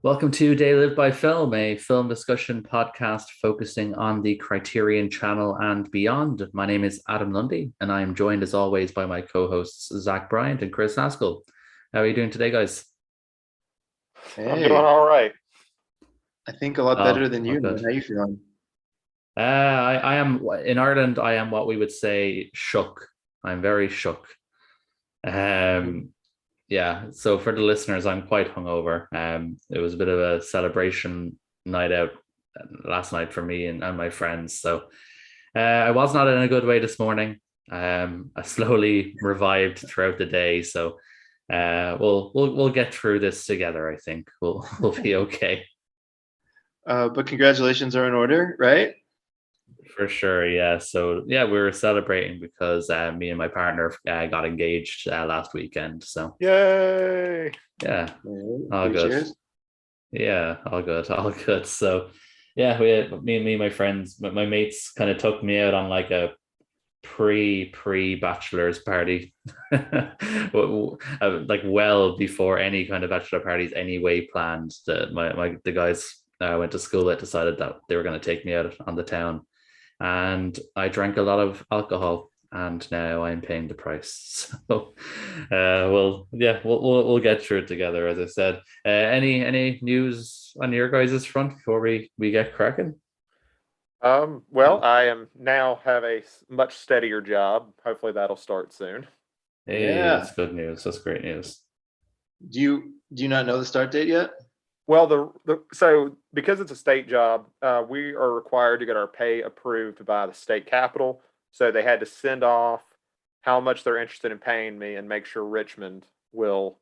Welcome to Day Live by Film, a film discussion podcast focusing on the Criterion Channel and beyond. My name is Adam Lundy, and I am joined as always by my co-hosts Zach Bryant and Chris Haskell. How are you doing today, guys? I'm doing Hey, all right. I think a lot better Oh, than oh, you, man. good. How you feeling? I am in Ireland. I am what we would say shook. I'm very shook. Um, yeah. So for the listeners, I'm quite hungover. It was a bit of a celebration night out last night for me and my friends. So I was not in a good way this morning. I slowly revived throughout the day. So we'll get through this together. I think we'll be okay. But congratulations are in order, right? For sure, yeah. So yeah, we were celebrating because me and my partner got engaged last weekend. So Yay! yeah, Yeah, all three good. cheers. Yeah, all good, all good. So yeah, we had, me and my friends, my mates kind of took me out on like a pre bachelor's party, like well before any kind of bachelor parties anyway planned. The guys I went to school with decided that they were going to take me out on the town, and I drank a lot of alcohol, and now I'm paying the price. So, well, yeah, we'll get through it together, as I said. Any news on your guys' front before we get cracking? Well, I am now have a much steadier job. Hopefully that'll start soon. Hey, Yeah. that's good news. That's great news. Do you not know the start date yet? Well, so because it's a state job, we are required to get our pay approved by the state capitol. So they had to send off how much they're interested in paying me and make sure Richmond will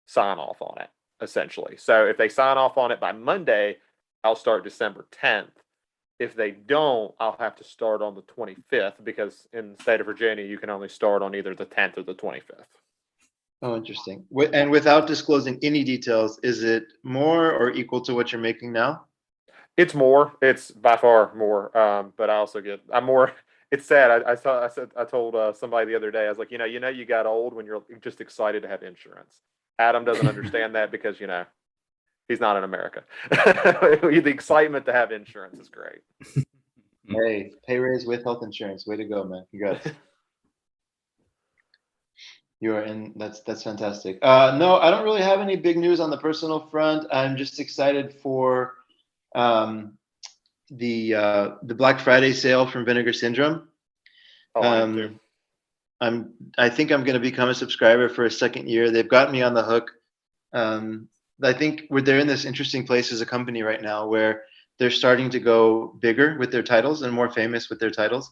sign off on it, essentially. So if they sign off on it by Monday, I'll start December 10th. If they don't, I'll have to start on the 25th because in the state of Virginia, you can only start on either the 10th or the 25th. Oh, interesting. And without disclosing any details, is it more or equal to what you're making now? It's more. It's by far more. But I also I'm more. It's sad. I told somebody the other day. I was like, you got old when you're just excited to have insurance. Adam doesn't understand that because he's not in America. The excitement to have insurance is great. Hey, pay raise with health insurance. Way to go, man. Congrats. You are in. That's fantastic. No, I don't really have any big news on the personal front. I'm just excited for um, the Black Friday sale from Vinegar Syndrome. Oh, I am too. Um, I think I'm going to become a subscriber for a second year. They've got me on the hook. Um, I think they're in this interesting place as a company right now where they're starting to go bigger with their titles and more famous with their titles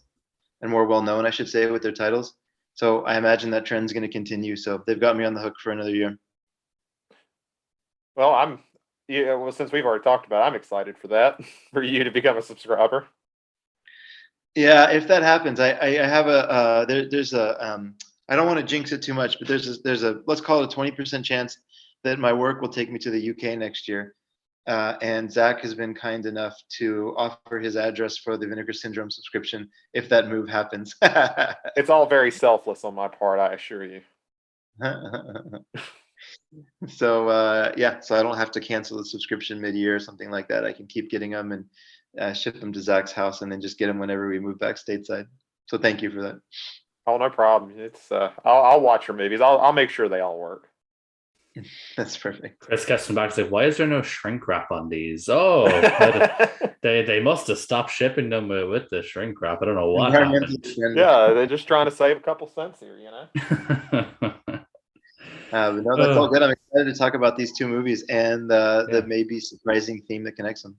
and more well known, I should say, with their titles. So I imagine that trend's going to continue. So they've got me on the hook for another year. Well, yeah. Well, since we've already talked about it, I'm excited for that for you to become a subscriber. Yeah, if that happens, I have there's a I don't want to jinx it too much, but there's a let's call it a 20% chance that my work will take me to the UK next year. And Zach has been kind enough to offer his address for the Vinegar Syndrome subscription if that move happens. It's all very selfless on my part, I assure you. So yeah, so I don't have to cancel the subscription mid-year or something like that. I can keep getting them and ship them to Zach's house and then just get them whenever we move back stateside. So thank you for that. Oh, no problem. It's I'll watch your movies. I'll make sure they all work. That's perfect. Chris gets back to like, why is there no shrink wrap on these? Oh, they must have stopped shipping them with the shrink wrap. I don't know what happened. Environmentally friendly. Yeah, they're just trying to save a couple cents here. But no, that's all Oh, good. I'm excited to talk about these two movies and the yeah. maybe surprising theme that connects them.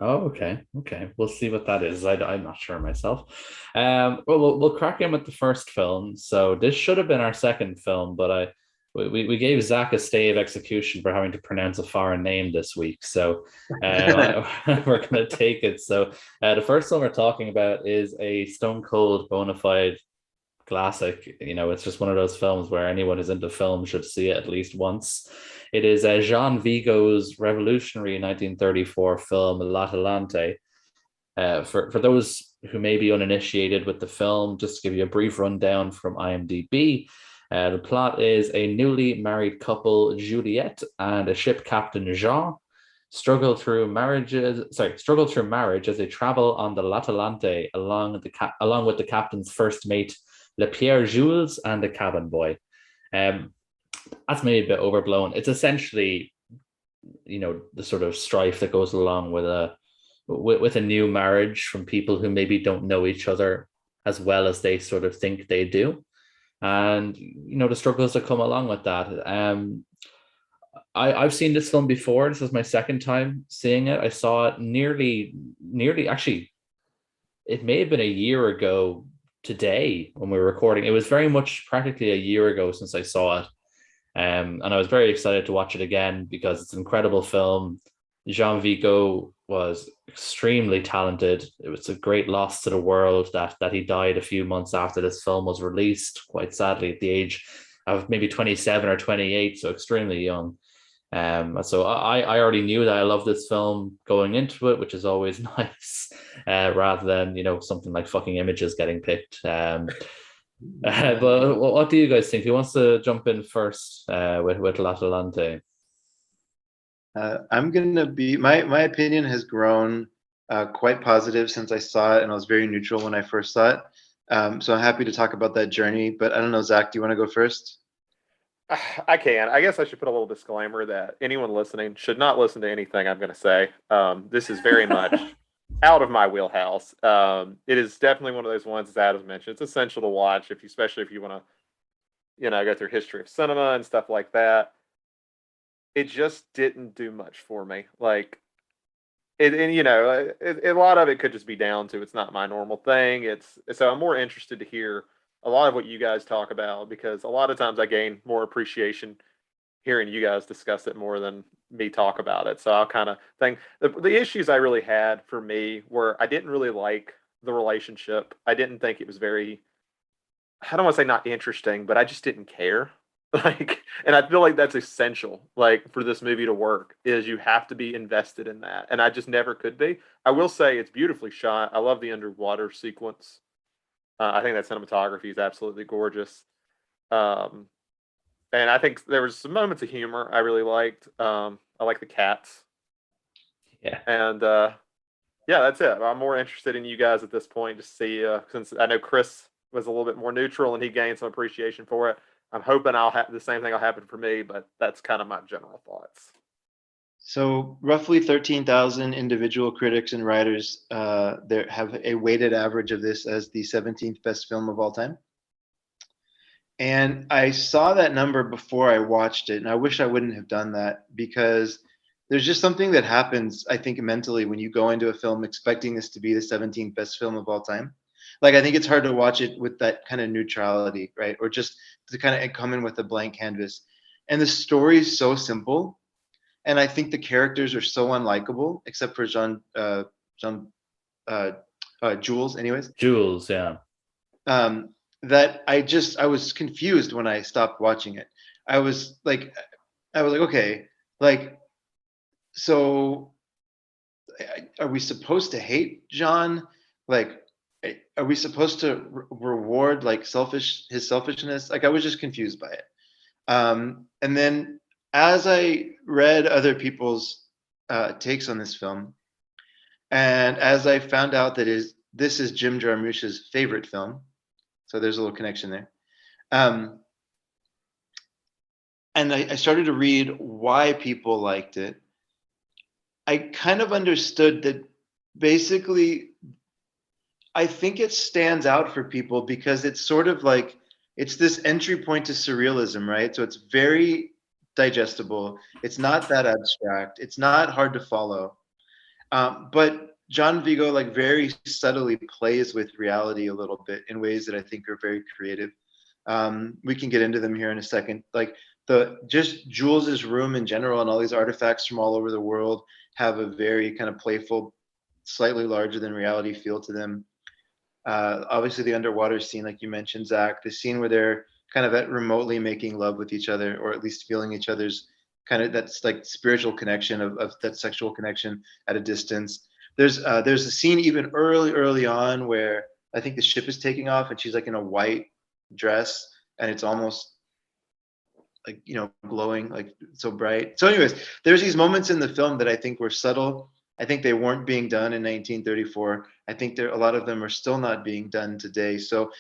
Oh, okay. Okay. We'll see what that is. I'm not sure myself. Well, we'll crack in with the first film. So this should have been our second film, but we gave Zach a stay of execution for having to pronounce a foreign name this week. So we're going to take it. So the first one we're talking about is a stone cold bona fide classic. It's just one of those films where anyone who's into film should see it at least once. It is Jean Vigo's revolutionary 1934 film L'Atalante. For those who may be uninitiated with the film, just to give you a brief rundown from IMDb, The plot is a newly married couple, Juliet, and a ship captain, Jean, struggle through marriage as they travel on the L'Atalante along with the captain's first mate, Le Pierre Jules, and the cabin boy. Um, that's maybe a bit overblown. It's essentially, the sort of strife that goes along with a new marriage from people who maybe don't know each other as well as they sort of think they do, and the struggles that come along with that. I've seen this film before. This is my second time seeing it. I saw it nearly actually. It may have been a year ago today when we were recording. It was very much practically a year ago since I saw it. And I was very excited to watch it again because it's an incredible film. Jean Vigo was extremely talented. It was a great loss to the world that he died a few months after this film was released, quite sadly, at the age of maybe 27 or 28, so extremely young. So I already knew that I loved this film going into it, which is always nice, rather than something like fucking Images getting picked. But what do you guys think? Who wants to jump in first with L'Atalante? I'm gonna be my opinion has grown quite positive since I saw it, and I was very neutral when I first saw it. So I'm happy to talk about that journey. But I don't know, Zach, do you want to go first? I can. I guess I should put a little disclaimer that anyone listening should not listen to anything I'm going to say. This is very much out of my wheelhouse. It is definitely one of those ones, as Adam mentioned. It's essential to watch, especially if you want to, go through history of cinema and stuff like that. It just didn't do much for me. Like, a lot of it could just be down to it's not my normal thing. So I'm more interested to hear a lot of what you guys talk about because a lot of times I gain more appreciation hearing you guys discuss it more than me talk about it. So I'll kind of think the issues I really had for me were I didn't really like the relationship. I didn't think it was very, I don't want to say not interesting, but I just didn't care. And I feel like that's essential, like for this movie to work, is you have to be invested in that. And I just never could be. I will say it's beautifully shot. I love the underwater sequence. I think that cinematography is absolutely gorgeous. Um, and I think there was some moments of humor I really liked. I like the cats. Yeah. And yeah, that's it. I'm more interested in you guys at this point to see, since I know Chris was a little bit more neutral and he gained some appreciation for it. I'm hoping I'll have the same thing will happen for me, but that's kind of my general thoughts. So roughly 13,000 individual critics and writers there have a weighted average of this as the 17th best film of all time. And I saw that number before I watched it, and I wish I wouldn't have done that because there's just something that happens, I think, mentally when you go into a film expecting this to be the 17th best film of all time. Like, I think it's hard to watch it with that kind of neutrality, right? Or just to kind of come in with a blank canvas. And the story is so simple, and I think the characters are so unlikable, except for Jules, anyways. Jules, yeah. That I was confused when I stopped watching it. I was like, okay, like, so are we supposed to hate John? Like, are we supposed to reward like his selfishness? Like, I was just confused by it. And then as I read other people's takes on this film, and as I found out that this is Jim Jarmusch's favorite film, so there's a little connection there. And I started to read why people liked it. I kind of understood that basically, I think it stands out for people because it's sort of like, it's this entry point to surrealism, right? So it's very digestible. It's not that abstract. It's not hard to follow. But John Vigo like very subtly plays with reality a little bit in ways that I think are very creative. We can get into them here in a second. Like just Jules's room in general and all these artifacts from all over the world have a very kind of playful, slightly larger than reality feel to them. Obviously the underwater scene, like you mentioned, Zach, the scene where they're kind of at remotely making love with each other, or at least feeling each other's kind of that's like spiritual connection of that sexual connection at a distance. There's a scene even early on where I think the ship is taking off and she's like in a white dress and it's almost like, glowing, like so bright. So anyways, there's these moments in the film that I think were subtle. I think they weren't being done in 1934. I think a lot of them are still not being done today. So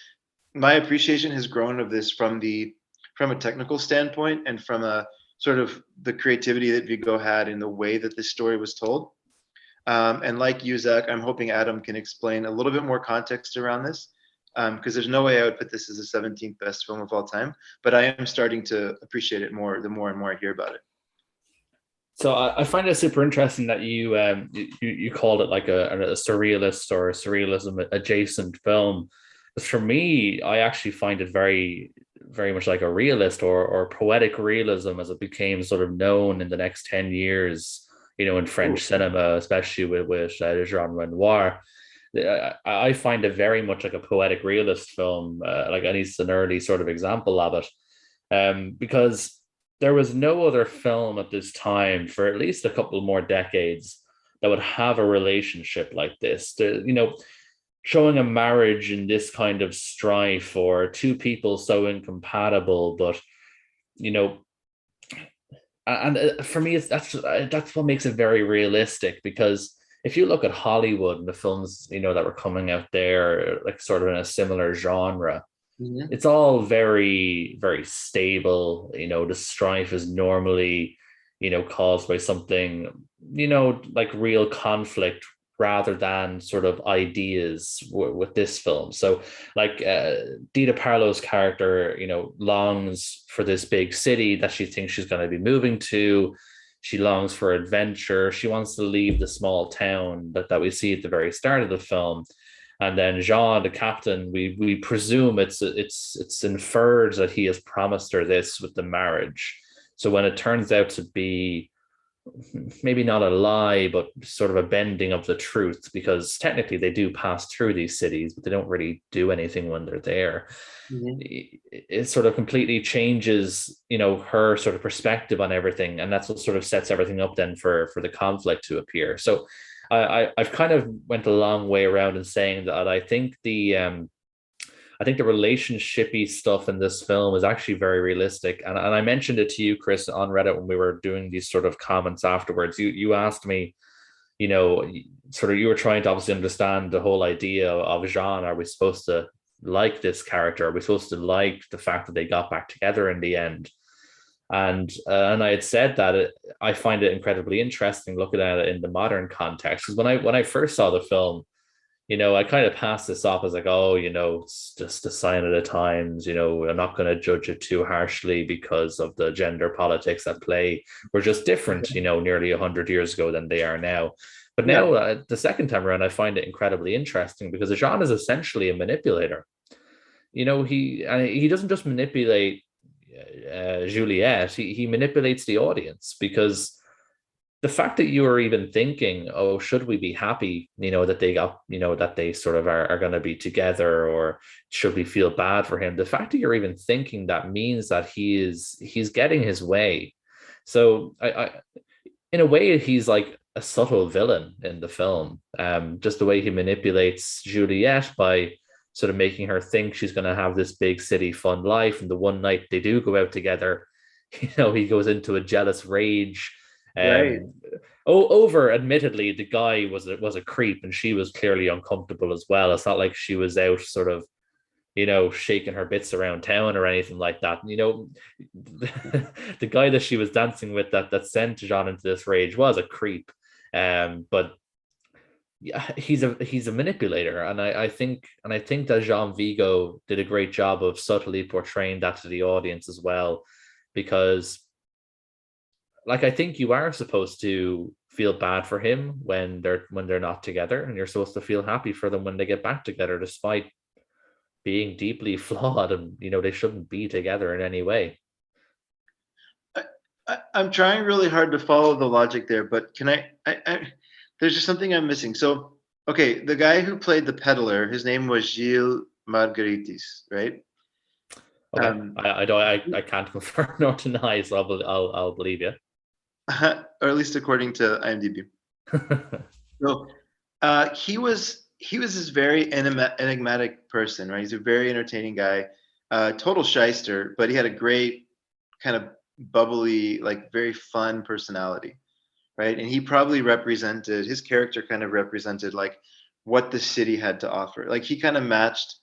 my appreciation has grown of this from a technical standpoint and from a sort of the creativity that Vigo had in the way that this story was told. And like you, Zach, I'm hoping Adam can explain a little bit more context around this, because there's no way I would put this as the 17th best film of all time, but I am starting to appreciate it more the more and more I hear about it. So I find it super interesting that you called it like a surrealist or a surrealism adjacent film. But for me, I actually find it very very much like a realist or poetic realism as it became sort of known in the next 10 years, in French Ooh. cinema, especially with Jean Renoir. I find it very much like a poetic realist film, like at least an early sort of example of it, because there was no other film at this time for at least a couple more decades that would have a relationship like this. Showing a marriage in this kind of strife or two people so incompatible, but you know, and for me, that's what makes it very realistic. Because if you look at Hollywood and the films that were coming out there, like sort of in a similar genre, Mhm. it's all very very stable. The strife is normally caused by something like real conflict rather than sort of ideas with this film. So like Dita Parlow's character longs for this big city that she thinks she's going to be moving to. She longs for adventure. She wants to leave the small town that we see at the very start of the film. And then Jean, the captain, we presume it's inferred that he has promised her this with the marriage. So when it turns out to be maybe not a lie, but sort of a bending of the truth, because technically they do pass through these cities, but they don't really do anything when they're there. Mhm. It sort of completely changes, her sort of perspective on everything, and that's what sort of sets everything up then for the conflict to appear. So I've kind of went a long way around in saying that I think the relationshipy stuff in this film is actually very realistic. And I mentioned it to you, Chris, on Reddit when we were doing these sort of comments afterwards. You asked me, sort of you were trying to obviously understand the whole idea of Jean. Are we supposed to like this character? Are we supposed to like the fact that they got back together in the end? And I had said that I find it incredibly interesting looking at it in the modern context. Because when I first saw the film, I kind of passed this off as like, oh, it's just a sign of the times. I'm not going to judge it too harshly because of the gender politics at play. We're just different, nearly 100 years ago than they are now. But Yeah. now, the second time around, I find it incredibly interesting because Jean is essentially a manipulator. He doesn't just manipulate Juliet; he manipulates the audience, because the fact that you are even thinking, oh, should we be happy, that they got, that they sort of are going to be together, or should we feel bad for him? The fact that you're even thinking that means that he's getting his way. So in a way, he's like a subtle villain in the film. Just the way he manipulates Juliet by sort of making her think she's going to have this big city fun life, and the one night they do go out together, he goes into a jealous rage. Right. Over admittedly, the guy was a creep, and she was clearly uncomfortable as well. It's not like she was out sort of shaking her bits around town or anything like that. The guy that she was dancing with that sent Jean into this rage was a creep. But yeah, he's a manipulator, and I think that Jean Vigo did a great job of subtly portraying that to the audience as well, because like I think you are supposed to feel bad for him when they're not together, and you're supposed to feel happy for them when they get back together, despite being deeply flawed, and they shouldn't be together in any way. I'm trying really hard to follow the logic there, but can I there's just something I'm missing. So, okay, the guy who played the peddler, his name was Gilles Margaritis, right? Okay, I don't I can't confirm nor deny, so I'll believe you. Or at least according to IMDb. So, he was this very enigmatic person, right? He's a very entertaining guy, total shyster, but he had a great kind of bubbly, like very fun personality, right? And he probably represented, his character kind of represented like what the city had to offer. Like he kind of matched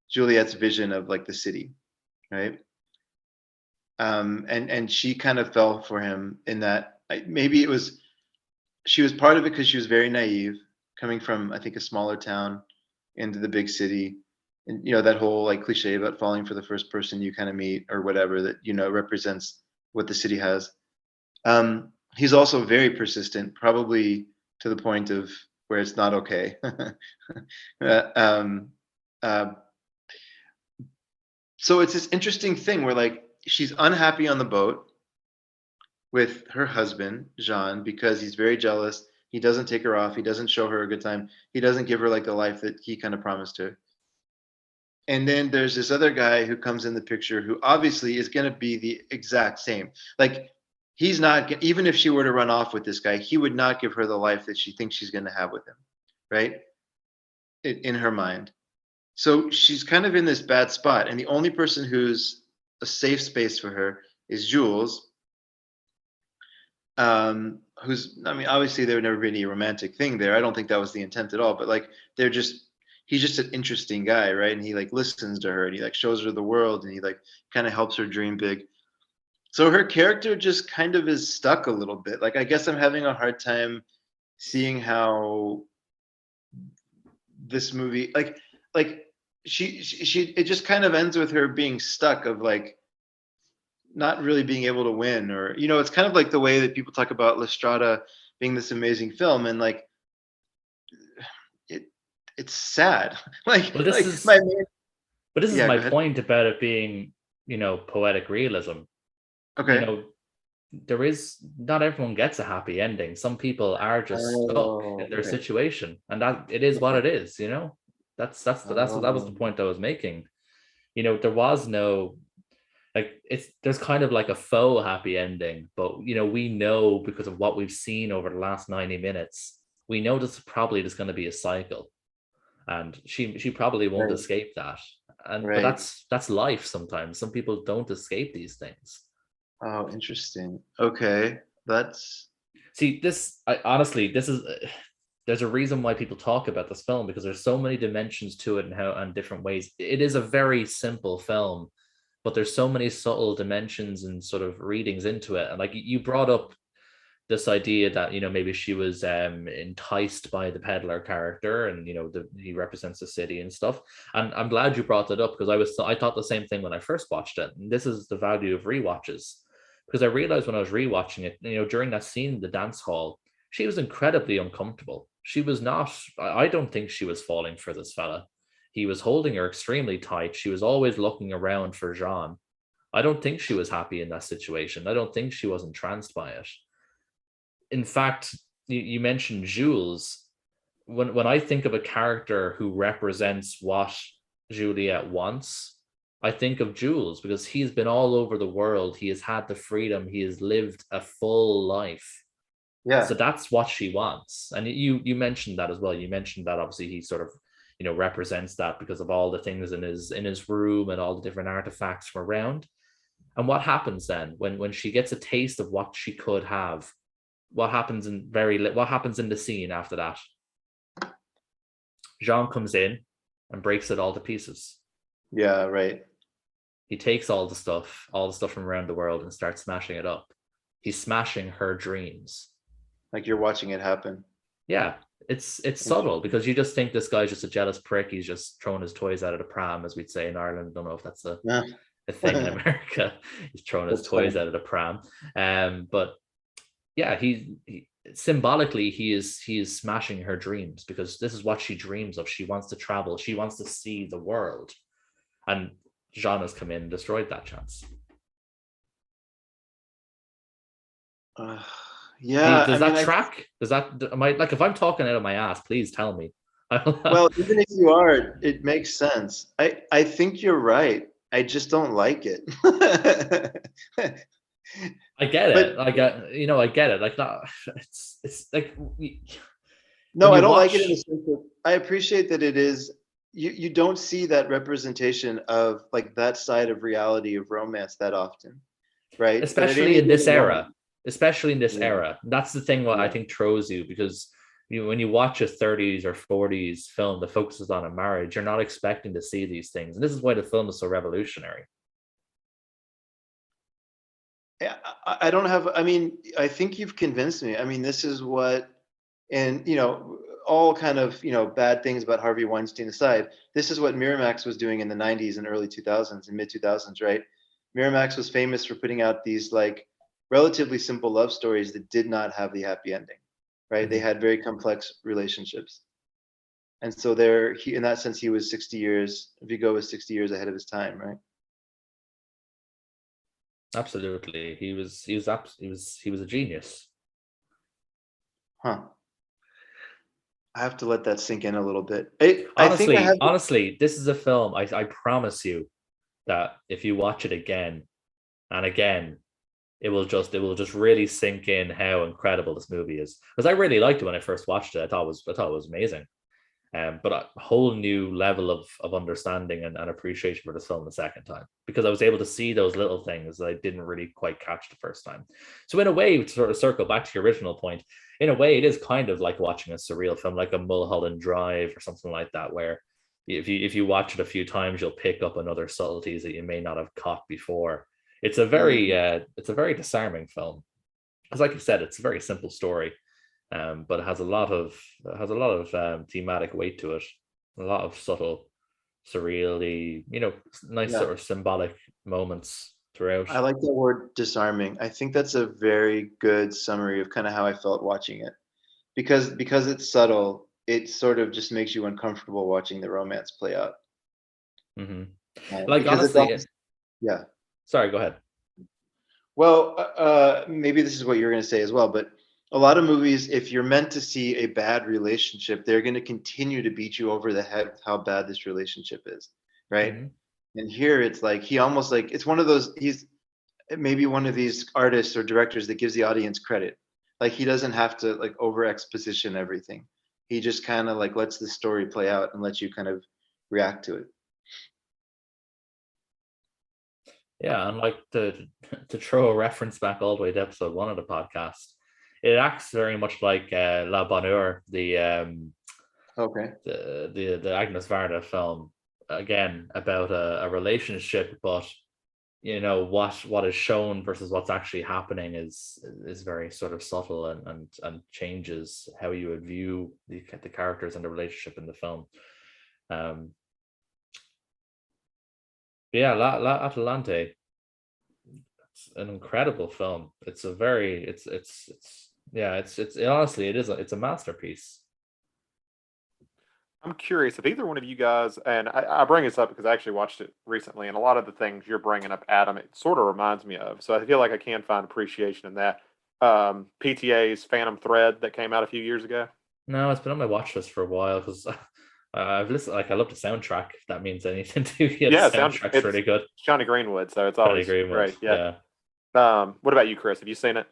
Juliet's vision of like the city, right? And she kind of fell for him in that maybe it was, she was part of it because she was very naive, coming from I think a smaller town into the big city, and you know that whole like cliche about falling for the first person you kind of meet or whatever that you know represents what the city has. He's also very persistent, probably to the point of where it's not okay. um, uh, so it's this interesting thing where like she's unhappy on the boat with her husband Jean because he's very jealous. He doesn't take her off. He doesn't show her a good time. He doesn't give her like the life that he kind of promised her. And then there's this other guy who comes in the picture who obviously is going to be the exact same. Like he's not, even if she were to run off with this guy, he would not give her the life that she thinks she's going to have with him, right? In her mind. So she's kind of in this bad spot. And the only person who's a safe space for her is Jules, who's, I mean, obviously there would never be any romantic thing there. I don't think that was the intent at all, but like they're just, he's just an interesting guy, right? And he like listens to her and he like shows her the world and he like kind of helps her dream big. So her character just kind of is stuck a little bit. Like I guess I'm having a hard time seeing how this movie like she it just kind of ends with her being stuck of like not really being able to win, or you know it's kind of like the way that people talk about La Strada being this amazing film and like it's sad. like Well, this like is my main, but this is yeah, my go ahead. point about it being, poetic realism. You Okay. know, there is not everyone gets a happy ending. Some people are just stuck Oh, in their okay. situation, and that it is what Okay. it is. That was the Oh, point I was making. There was no, like, there's kind of like a faux happy ending, but we know because of what we've seen over the last 90 minutes, we know this probably is going to be a cycle, and she probably won't right, escape that. But right. that's life. Sometimes some people don't escape these things. Oh, interesting. Okay, that's See, honestly, this is there's a reason why people talk about this film, because there's so many dimensions to it, and different ways. It is a very simple film, but there's so many subtle dimensions and sort of readings into it. And like you brought up this idea that maybe she was enticed by the peddler character, and he represents the city and stuff. And I'm glad you brought that up, because I thought the same thing when I first watched it. And this is the value of rewatches, because I realized when I was rewatching it, during that scene in the dance hall, she was incredibly uncomfortable. She was not. I don't think she was falling for this fella. He was holding her extremely tight. She was always looking around for Jean. I don't think she was happy in that situation. I don't think she was entranced by it. In fact, you mentioned Jules. When I think of a character who represents what Juliet wants, I think of Jules, because he's been all over the world. He has had the freedom. He has lived a full life. So yeah. that's what she wants. And you mentioned that as well. You mentioned that obviously he sort of represents that because of all the things in his room and all the different artifacts from around. And what happens then when she gets a taste of what she could have? What happens in the scene after that? Jean comes in and breaks it all to pieces. Yeah, right. He takes all the stuff from around the world, and starts smashing it up. He's smashing her dreams. Like you're watching it happen. Yeah, it's subtle, because you just think this guy's just a jealous prick. He's just throwing his toys out of the pram, as we'd say in Ireland. I don't know if that's a Yeah. thing in America. He's throwing his That's toys funny. out of the pram. But yeah, he symbolically he is smashing her dreams, because this is what she dreams of. She wants to travel. She wants to see the world, and Jean has come in and destroyed that chance. Uh, yeah, I Does mean, that track? Does that am I like, if I'm talking out of my ass, please tell me. well, even if you are, it makes sense. I think you're right. I just don't like it. I get it. But I get it. Like that, it's like when no, I you don't like it in the watch. sense that I appreciate that it is you don't see that representation of like that side of reality of romance that often, right? But at especially any in this given era. moment, Especially in this yeah, era. That's the thing what I yeah. think throws you because when you watch a 30s or 40s film that focuses on a marriage, you're not expecting to see these things. And this is why the film is so revolutionary. Yeah, I don't have. I mean, I think you've convinced me. I mean, this is what, and all kind of bad things about Harvey Weinstein aside, this is what Miramax was doing in the '90s and early 2000s and mid 2000s, right? Miramax was famous for putting out these like relatively simple love stories that did not have the happy ending, right? They Mhm. had very complex relationships, and so there, in that sense, he was 60 years. Vigo was 60 years ahead of his time, right? Absolutely. He was a genius. Huh. I have to let that sink in a little bit. I think I have. Honestly, this is a film I promise you that if you watch it again and again, it will just really sink in how incredible this movie is. Because I really liked it when I first watched it. I thought it was amazing. But a whole new level of understanding and appreciation for this film the second time because I was able to see those little things that I didn't really quite catch the first time. So in a way, to sort of circle back to your original point, in a way, it is kind of like watching a surreal film, like a Mulholland Drive or something like that, where if you watch it a few times, you'll pick up on other subtleties that you may not have caught before. It's a very disarming film. As like you said, it's a very simple story, but it has a lot of thematic weight to it, a lot of subtle, surreally, nice Yeah, sort of symbolic moments throughout. I like that word disarming. I think that's a very good summary of kind of how I felt watching it. Because it's subtle, it sort of just makes you uncomfortable watching the romance play out. Hmm. Like Because it's honestly, almost, yeah. sorry, go ahead. Well, maybe this is what you're going to say as well, but a lot of movies, if you're meant to see a bad relationship, they're going to continue to beat you over the head with how bad this relationship is, right? Hmm. And here it's like he almost like it's one of those he's maybe one of these artists or directors that gives the audience credit. Like he doesn't have to like over exposition everything. He just kind of like lets the story play out and lets you kind of react to it. Yeah, and like to throw a reference back all the way to episode one of the podcast, it acts very much like La Bonne Heure, Okay. the Agnes Varda film, again about a relationship, but what is shown versus what's actually happening is very sort of subtle and changes how you would view the characters and the relationship in the film. Um, yeah, La Atalante, it's an incredible film. It's a very it's yeah, honestly it's a masterpiece. I'm curious if either one of you guys, and I bring this up because I actually watched it recently, and a lot of the things you're bringing up, Adam, it sort of reminds me of. So I feel like I can find appreciation in that. PTA's Phantom Thread that came out a few years ago. No, it's been on my watch list for a while because I've listened. Like I love the soundtrack. If that means anything to you, the Yeah, soundtrack's it's really good. Johnny Greenwood, so it's Totally always agree with. great. Yeah. Yeah. What about you, Chris? Have you seen it?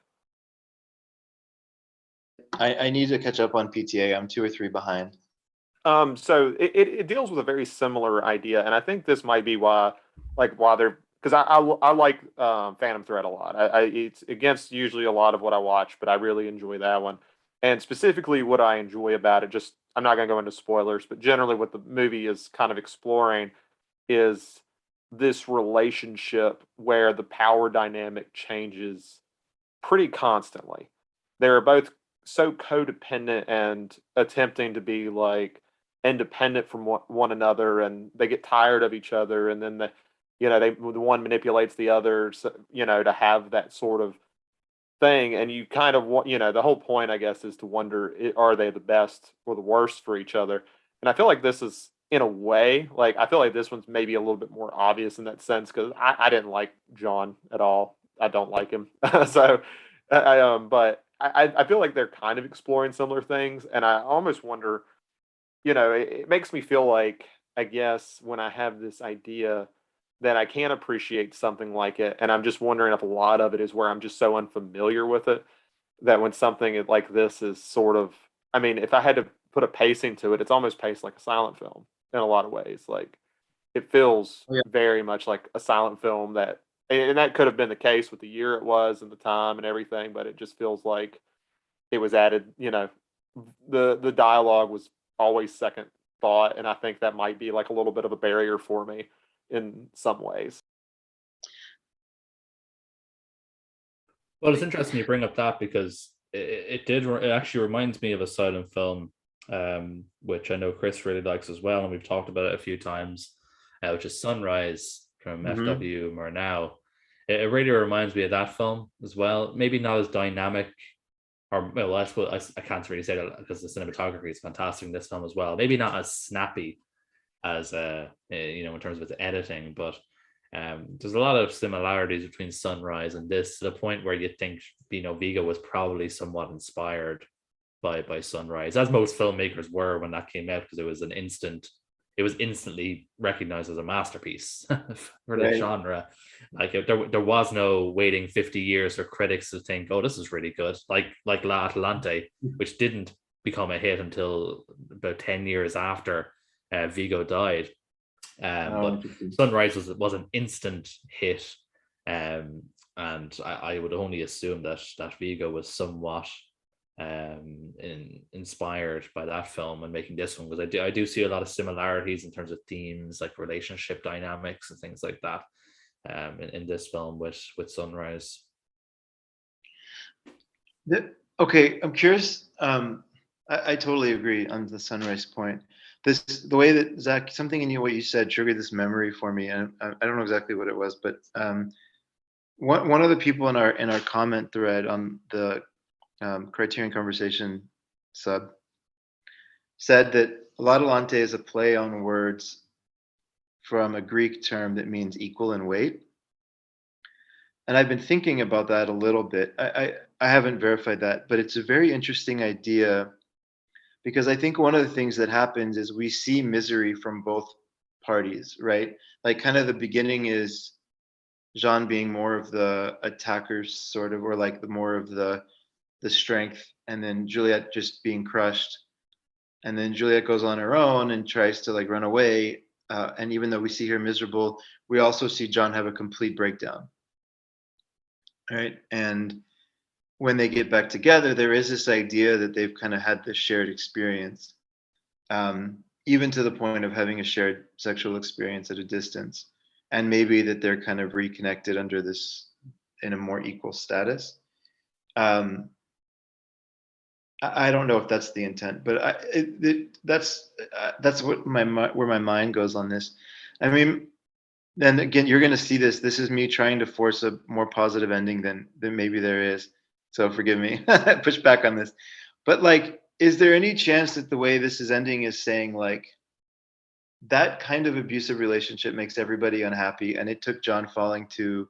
I need to catch up on PTA. I'm 2 or 3 behind. So it deals with a very similar idea, and I think this might be why they're because I like Phantom Thread a lot. It's against usually a lot of what I watch, but I really enjoy that one. And specifically, what I enjoy about it, just I'm not going to go into spoilers, but generally, what the movie is kind of exploring is this relationship where the power dynamic changes pretty constantly. They're both so codependent and attempting to be like independent from one another, and they get tired of each other, and then the one manipulates the other, so, to have that sort of thing, and you kind of want, the whole point, I guess, is to wonder, are they the best or the worst for each other? And I feel like this is, in a way, like I feel like this one's maybe a little bit more obvious in that sense because I didn't like John at all. I don't like him. So, but I feel like they're kind of exploring similar things, and I almost wonder, it makes me feel like, I guess, when I have this idea that I can appreciate something like it, and I'm just wondering if a lot of it is where I'm just so unfamiliar with it that when something like this is sort of, I mean, if I had to put a pacing to it, it's almost paced like a silent film in a lot of ways. Like it feels Oh, yeah. very much like a silent film that and that could have been the case with the year it was and the time and everything, but it just feels like it was added. The dialogue was always second thought, and I think that might be like a little bit of a barrier for me in some ways. Well, it's interesting you bring up that because it actually reminds me of a silent film, which I know Chris really likes as well, and we've talked about it a few times, which is Sunrise from Mm-hmm. FW Murnau. It really reminds me of that film as well. Maybe not as dynamic, or well, I suppose I can't really say that because the cinematography is fantastic in this film as well. Maybe not as snappy as in terms of its editing, but there's a lot of similarities between Sunrise and this, to the point where you think Vigo was probably somewhat inspired by Sunrise, as most filmmakers were when that came out, because it was instantly recognized as a masterpiece for the Right. genre. Like there was no waiting 50 years for critics to think, oh, this is really good. Like La Atlante, which didn't become a hit until about 10 years after Vigo died. Oh, But interesting. Sunrise was an instant hit, and I would only assume that Vigo was somewhat inspired by that film and making this one, because I do see a lot of similarities in terms of themes like relationship dynamics and things like that in this film with Sunrise. Okay, I'm curious. I totally agree on the Sunrise point. The way that Zach, something in you, what you said, triggered this memory for me, and I don't know exactly what it was, but one of the people in our comment thread on the Criterion Conversation sub said that Ladolante is a play on words from a Greek term that means equal in weight. And I've been thinking about that a little bit. I haven't verified that, but it's a very interesting idea, because I think one of the things that happens is we see misery from both parties, right? Like, kind of the beginning is Jean being more of the attacker, sort of, or like the more of the strength, and then Juliet just being crushed, and then Juliet goes on her own and tries to like run away. And even though we see her miserable, we also see John have a complete breakdown, right? And when they get back together, there is this idea that they've kind of had this shared experience, even to the point of having a shared sexual experience at a distance, and maybe that they're kind of reconnected under this in a more equal status. I don't know if that's the intent, but that's what where my mind goes on this. I mean, then again, you're going to see this. This is me trying to force a more positive ending than maybe there is. So forgive me, push back on this. But like, is there any chance that the way this is ending is saying like that kind of abusive relationship makes everybody unhappy, and it took John falling to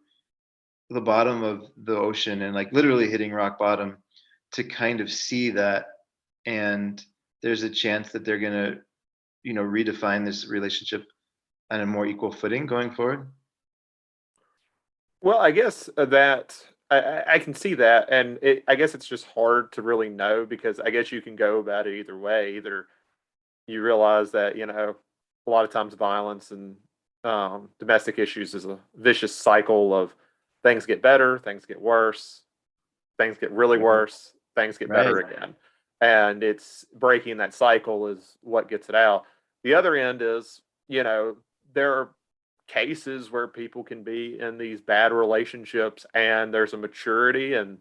the bottom of the ocean and like literally hitting rock bottom to kind of see that, and there's a chance that they're going to redefine this relationship on a more equal footing going forward? Well, I guess that I can see that, and I guess it's just hard to really know, because I guess you can go about it either way. Either you realize that a lot of times violence and domestic issues is a vicious cycle of things get better, things get worse, things get really Right. worse, things get Right. better again, and it's breaking that cycle is what gets it out. The other end is there are cases where people can be in these bad relationships and there's a maturity and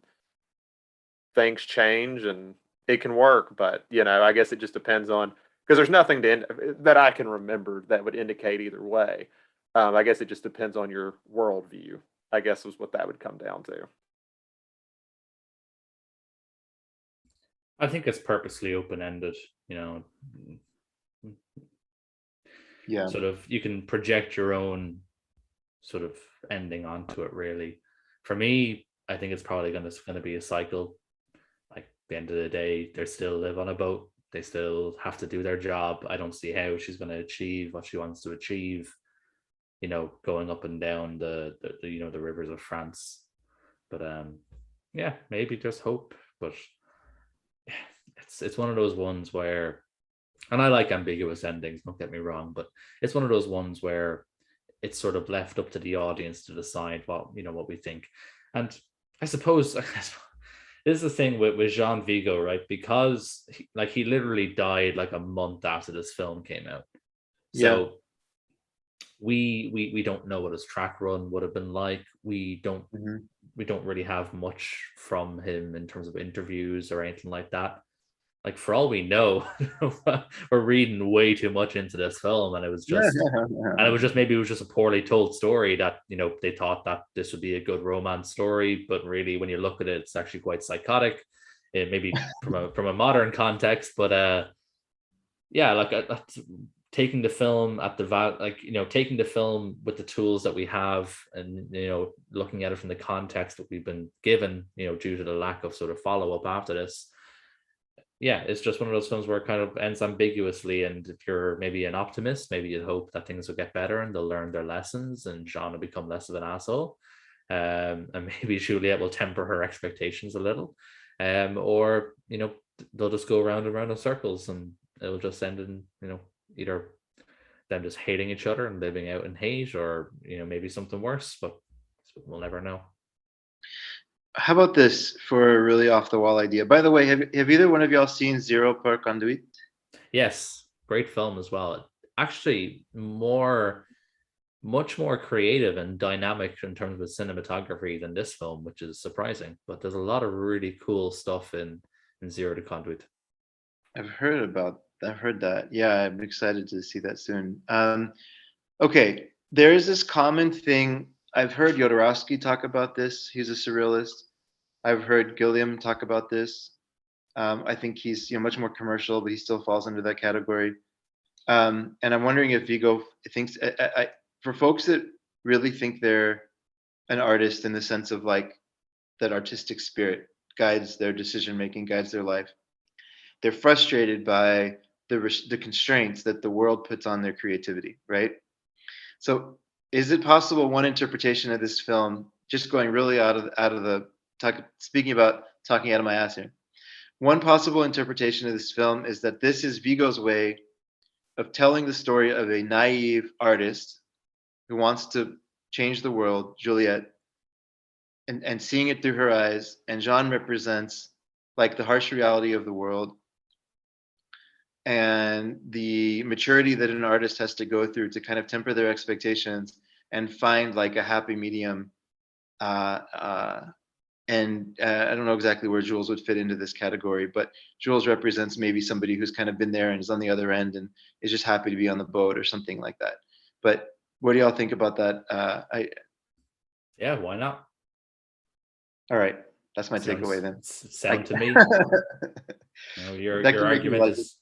things change and it can work. But I guess it just depends on, because there's nothing that I can remember that would indicate either way. I guess it just depends on your worldview, I guess, is what that would come down to. I think it's purposely open-ended, Yeah. sort of you can project your own sort of ending onto it, really. For me, I think it's probably going to be a cycle. Like, at the end of the day, they still live on a boat, they still have to do their job. I don't see how she's going to achieve what she wants to achieve, going up and down the rivers of France. But yeah, maybe there's hope. But it's one of those ones where, and I like ambiguous endings, don't get me wrong, but it's one of those ones where it's sort of left up to the audience to decide what we think. And I suppose this is the thing with Jean Vigo, right? Because he literally died like a month after this film came out. Yeah. So we don't know what his track run would have been like. Mhm. We don't really have much from him in terms of interviews or anything like that. Like for all we know, we're reading way too much into this film, and it was just maybe it was just a poorly told story that they thought that this would be a good romance story, but really when you look at it, it's actually quite psychotic. It maybe from a modern context, but yeah, like taking the film at the taking the film with the tools that we have, and looking at it from the context that we've been given, due to the lack of sort of follow up after this. Yeah, it's just one of those films where it kind of ends ambiguously. And if you're maybe an optimist, maybe you'd hope that things will get better and they'll learn their lessons and Jean will become less of an asshole. And maybe Juliet will temper her expectations a little. Or, they'll just go around and around in circles, and it'll just end in, either them just hating each other and living out in hate, or, maybe something worse, but we'll never know. How about this for a really off the wall idea? By the way, have either one of y'all seen Zero per Conduit? Yes, great film as well. Actually, much more creative and dynamic in terms of cinematography than this film, which is surprising. But there's a lot of really cool stuff in Zero to Conduit. I've heard that. Yeah, I'm excited to see that soon. Okay, there is this common thing. I've heard Jodorowsky talk about this. He's a surrealist. I've heard Gilliam talk about this. I think he's much more commercial, but he still falls under that category. And I'm wondering if Vigo thinks, for folks that really think they're an artist in the sense of like that artistic spirit guides their decision making, guides their life, they're frustrated by the constraints that the world puts on their creativity, right? So, is it possible one interpretation of this film, just going really out of the speaking about talking out of my ass here? One possible interpretation of this film is that this is Vigo's way of telling the story of a naive artist who wants to change the world, Juliet, and seeing it through her eyes. And Jean represents like the harsh reality of the world and the maturity that an artist has to go through to kind of temper their expectations and find like a happy medium. Uh, uh, I don't know exactly where Jules would fit into this category, but Jules represents maybe somebody who's kind of been there and is on the other end and is just happy to be on the boat or something like that. But what do y'all think about that? Yeah, why not? All right, that's my Sounds takeaway then. sound to me. Your That can make me argument like it. is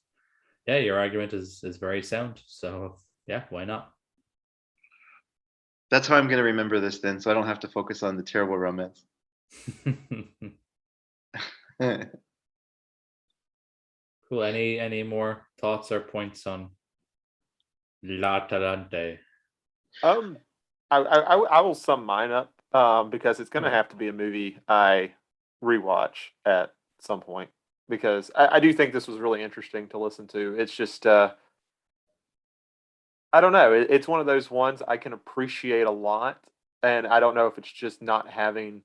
yeah, your argument is very sound. So yeah, why not? That's how I'm going to remember this then, so I don't have to focus on the terrible romance. Cool. Any more thoughts or points on La Talante? I will sum mine up because it's going to have to be a movie I rewatch at some point because I do think this was really interesting to listen to. It's just I don't know. It's one of those ones I can appreciate a lot, and I don't know if it's just not having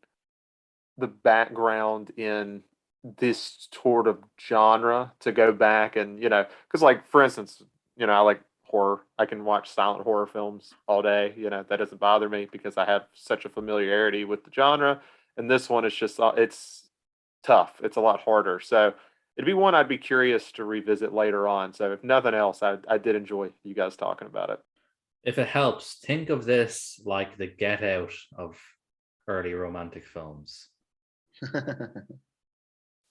the background in this sort of genre to go back and because like for instance, I like horror. I can watch silent horror films all day. That doesn't bother me because I have such a familiarity with the genre. And this one is just it's tough. It's a lot harder. So it'd be one I'd be curious to revisit later on. So if nothing else, I did enjoy you guys talking about it. If it helps, think of this like the Get Out of early romantic films.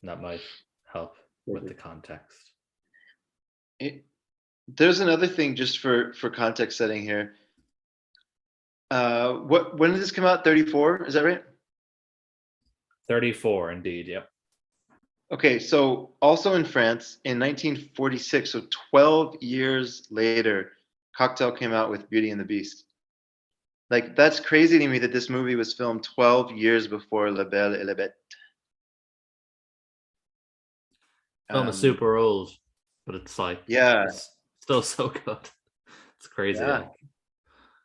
That might help with the context. There's another thing just for context setting here. When did this come out? 34, is that right? 34, indeed. Yep. Okay, so also in France in 1946, so 12 years later, Cocktail came out with Beauty and the Beast. Like that's crazy to me that this movie was filmed 12 years before La Belle et la Bête. Film is super old, but it's like yeah, it's still so good. It's crazy. yeah. Like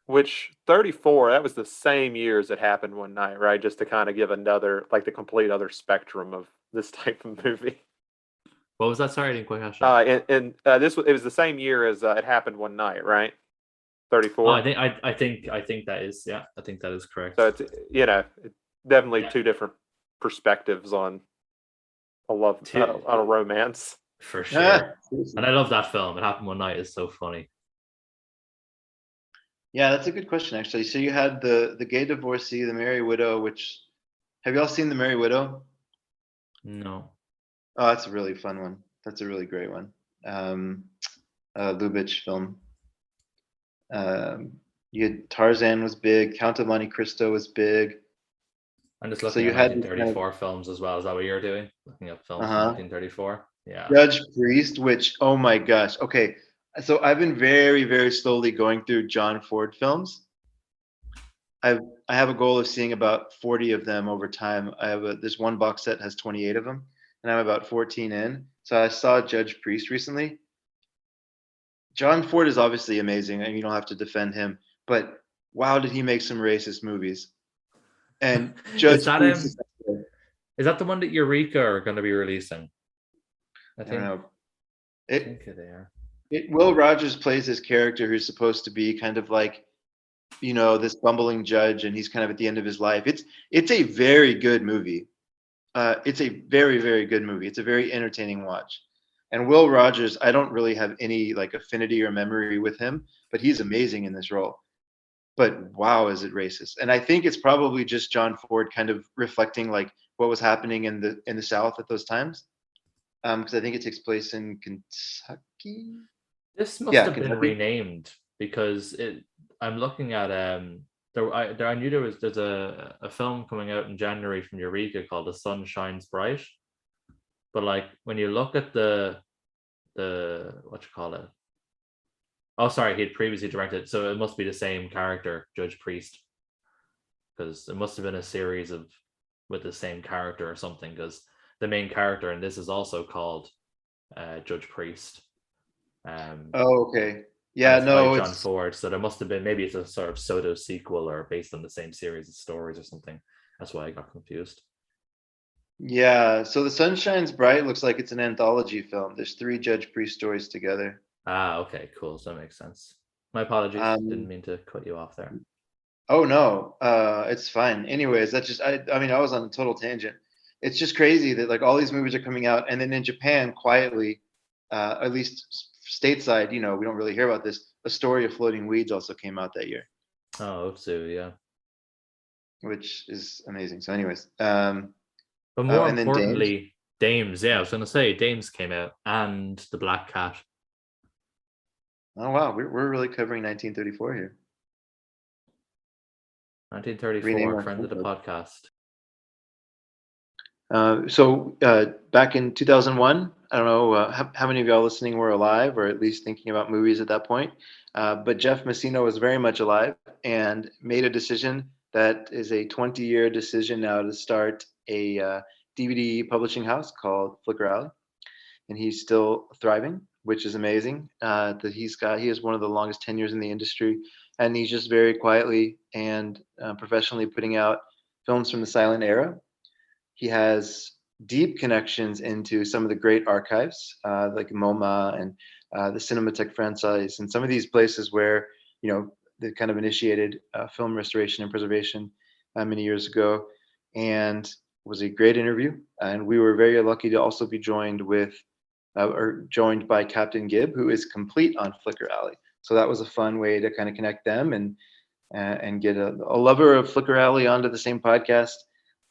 Which 34, that was the same year as It Happened One Night, right? Just to kind of give another, like the complete other spectrum of this type of movie. What was that? Sorry, I didn't quite catch that. It was the same year as It Happened One Night, right? Oh, 34. I think that is, yeah, I think that is correct. So it's definitely two different perspectives on a love on a romance. For sure. And I love that film. It Happened One Night is so funny. Yeah, that's a good question actually. So you had the gay divorcee, the Merry Widow, which have y'all seen the Merry Widow? No. Oh, that's a really fun one. That's a really great one. Lubitsch film. You had Tarzan was big, Count of Monte Cristo was big. I'm just So looking you at had 1934 films as well. Is that what you're doing? Looking at films from 1934? Yeah. Judge Priest, which, oh my gosh. Okay. So I've been very, very slowly going through John Ford films. I have a goal of seeing about 40 of them over time. This one box set has 28 of them, and I'm about 14 in. So I saw Judge Priest recently. John Ford is obviously amazing, and you don't have to defend him, but wow, did he make some racist movies? And Judge Priest is that the one that Eureka are going to be releasing? I don't know. I think they are. Will Rogers plays this character who's supposed to be kind of like, this bumbling judge, and he's kind of at the end of his life. It's a very good movie. It's a very, very good movie. It's a very entertaining watch. And Will Rogers, I don't really have any like affinity or memory with him, but he's amazing in this role. But wow, is it racist? And I think it's probably just John Ford kind of reflecting like what was happening in the South at those times. Because I think it takes place in Kentucky. This must have been renamed because I'm looking at I knew there's a film coming out in January from Eureka called The Sun Shines Bright, but like when you look at the what you call it, oh sorry, he had previously directed, so it must be the same character, Judge Priest, because it must have been a series of with the same character or something, because the main character in this is also called Judge Priest. Oh, okay. Yeah, no, by John Ford. So there must have been, maybe it's a sort of pseudo sequel or based on the same series of stories or something. That's why I got confused. Yeah, so The Sun Shines Bright looks like it's an anthology film. There's 3 Judge Priest stories together. Ah, okay, cool. So that makes sense. My apologies. Didn't mean to cut you off there. Oh no, it's fine. Anyways, that's just I mean I was on a total tangent. It's just crazy that like all these movies are coming out, and then in Japan, quietly, at least stateside, we don't really hear about this. A Story of Floating Weeds also came out that year. Oh, so yeah. Which is amazing. So, anyways, but more importantly, Dames. Yeah, I was gonna say Dames came out, and The Black Cat. Oh wow, we're really covering 1934 here. 1934, friend of the podcast. So back in 2001, I don't know how many of y'all listening were alive, or at least thinking about movies at that point. But Jeff Masino was very much alive and made a decision that is a 20-year decision now to start a DVD publishing house called Flicker Alley, and he's still thriving, which is amazing. That he has one of the longest tenures in the industry, and he's just very quietly and professionally putting out films from the silent era. He has deep connections into some of the great archives, like MoMA and the Cinematheque Française, and some of these places where they kind of initiated film restoration and preservation many years ago. And it was a great interview, and we were very lucky to also be joined by Captain Gibb, who is complete on Flicker Alley. So that was a fun way to kind of connect them and get a lover of Flicker Alley onto the same podcast.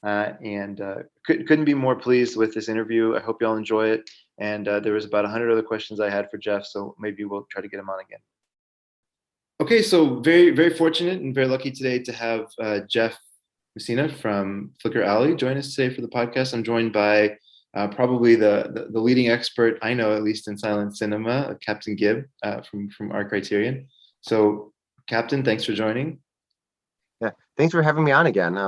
Couldn't be more pleased with this interview. I hope y'all enjoy it. And there was about 100 other questions I had for Jeff, so maybe we'll try to get him on again. Okay, so very, very fortunate and very lucky today to have Jeff Masino from Flicker Alley join us today for the podcast. I'm joined by probably the leading expert I know, at least in silent cinema, Captain Gibb from Art Criterion. So, Captain, thanks for joining. Yeah, thanks for having me on again.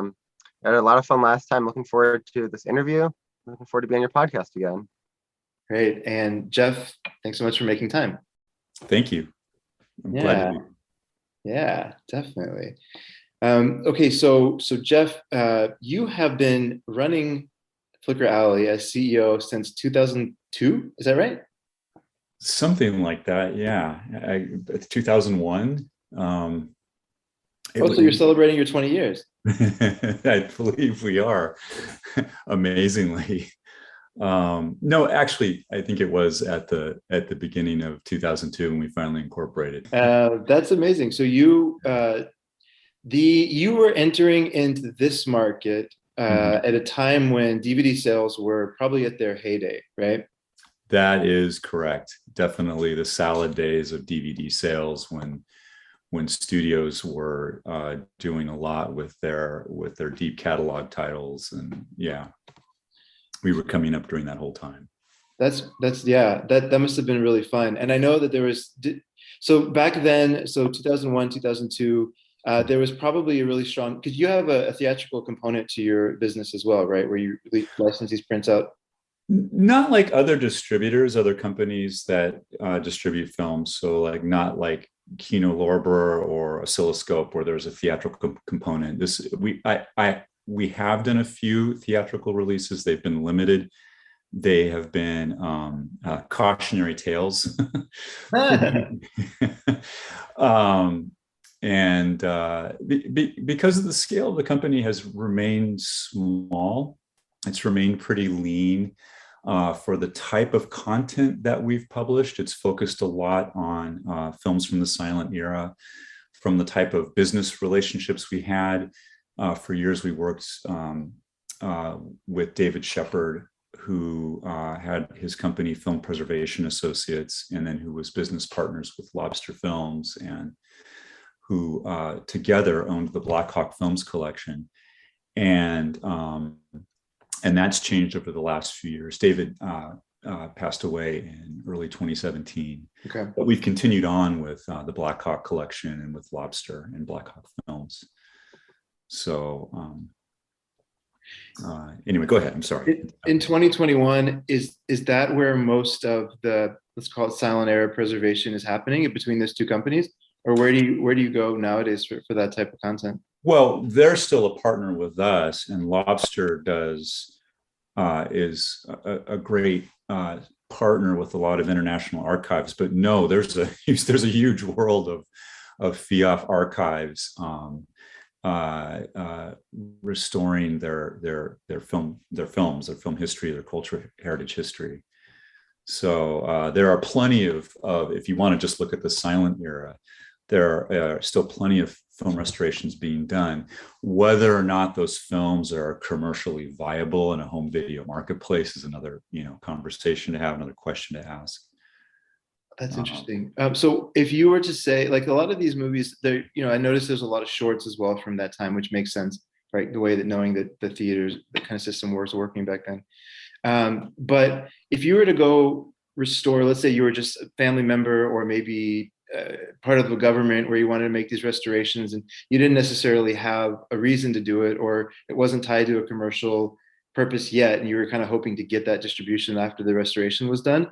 I had a lot of fun last time. Looking forward to this interview. Looking forward to being on your podcast again. Great. And Jeff, thanks so much for making time. Thank you. I'm glad to be. Yeah, definitely. Okay, so Jeff, you have been running Flickr Alley as CEO since 2002. Is that right? Something like that, yeah. 2001. Oh, so you're celebrating your 20 years. I believe we are, amazingly. No, actually, I think it was at the beginning of 2002 when we finally incorporated. That's amazing. So you were entering into this market at a time when DVD sales were probably at their heyday, right? That is correct. Definitely the salad days of DVD sales when studios were doing a lot with their deep catalog titles, and yeah, we were coming up during that whole time. That's yeah, that must have been really fun. And I know that there was, so back then, so 2001, 2002, there was probably a really strong, because you have a theatrical component to your business as well, right? Where you license these prints out. Not like other distributors, other companies that distribute films. So like not like Kino Lorber or Oscilloscope, where there's a theatrical component. We have done a few theatrical releases. They've been limited. They have been cautionary tales. And because of the scale of the company has remained small, it's remained pretty lean. For the type of content that we've published, it's focused a lot on films from the silent era, from the type of business relationships we had. For years, we worked with David Shepard, who had his company Film Preservation Associates, and then who was business partners with Lobster Films, and who together owned the Black Hawk Films collection. And that's changed over the last few years. David passed away in early 2017. Okay. But we've continued on with the Black Hawk collection and with Lobster and Black Hawk Films. So anyway, go ahead. I'm sorry. In 2021, is that where most of the, let's call it silent era preservation, is happening between those two companies? Or where do you go nowadays for that type of content? Well, they're still a partner with us, and Lobster is a great partner with a lot of international archives. But no, there's a huge world of FIAF archives restoring their films, their film history, their cultural heritage history. So there are plenty of if you want to just look at the silent era, there are still plenty of film restorations being done. Whether or not those films are commercially viable in a home video marketplace is another, conversation to have, another question to ask. That's interesting. So if you were to say, like, a lot of these movies, there, I noticed there's a lot of shorts as well from that time, which makes sense, right? The way that knowing that the theaters, the kind of system was working back then. But if you were to go restore, let's say you were just a family member or maybe part of the government where you wanted to make these restorations and you didn't necessarily have a reason to do it, or it wasn't tied to a commercial purpose yet, and you were kind of hoping to get that distribution after the restoration was done.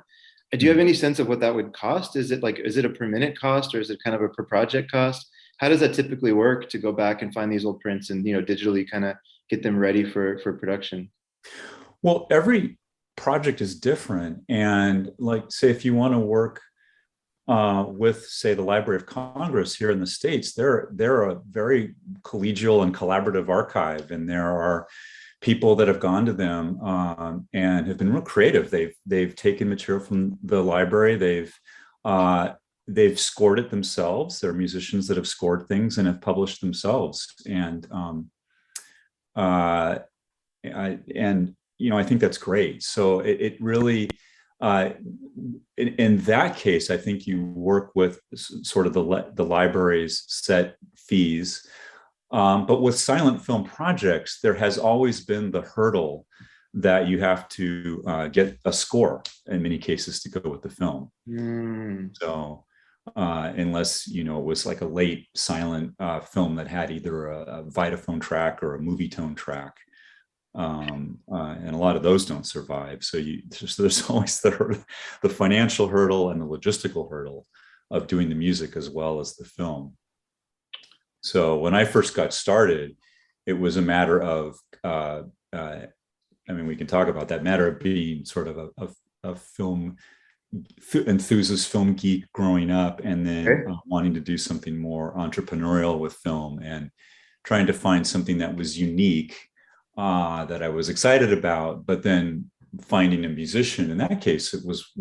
Do you have any sense of what that would cost? Is it a per minute cost, or is it kind of a per project cost? How does that typically work to go back and find these old prints and, digitally kind of get them ready for production? Well, every project is different. And like, say, if you want to work with, say, the Library of Congress here in the States, they're a very collegial and collaborative archive, and there are people that have gone to them and have been real creative. They've taken material from the library, they've scored it themselves. There are musicians that have scored things and have published themselves, and I think that's great. So it really. In that case, I think you work with sort of the library's set fees. But with silent film projects, there has always been the hurdle that you have to get a score in many cases to go with the film. So unless, it was like a late silent film that had either a Vitaphone track or a movie tone track. And a lot of those don't survive. So there's always the financial hurdle and the logistical hurdle of doing the music as well as the film. So when I first got started, it was a matter of, I mean, we can talk about that matter of being sort of a film enthusiast, film geek growing up, and then wanting to do something more entrepreneurial with film and trying to find something that was unique, that I was excited about, but then finding a musician. In that case, it was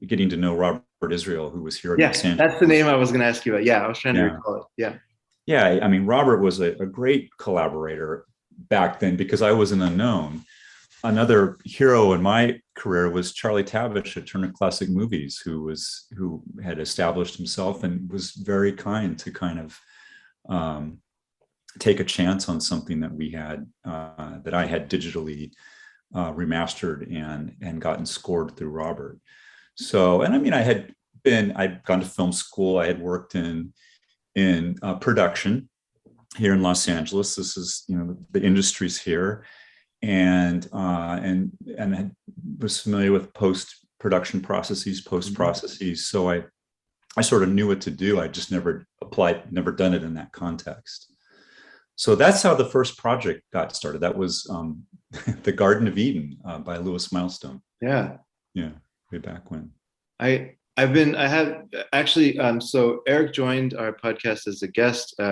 getting to know Robert Israel, who was here in Los Angeles. That's the name I was going to ask you about. Yeah, I was trying to recall it. Yeah. I mean, Robert was a great collaborator back then because I was an unknown. Another hero in my career was Charlie Tavish at Turner Classic Movies, who had established himself and was very kind to kind of take a chance on something that we had, that I had digitally remastered and gotten scored through Robert. So, and I mean, I'd gone to film school. I had worked in production here in Los Angeles. This is, the industry's here, and I was familiar with post-production processes, post processes. So I sort of knew what to do. I just never done it in that context. So that's how the first project got started. That was The Garden of Eden by Louis Milestone. Yeah, way back when. I have actually, so Eric joined our podcast as a guest 6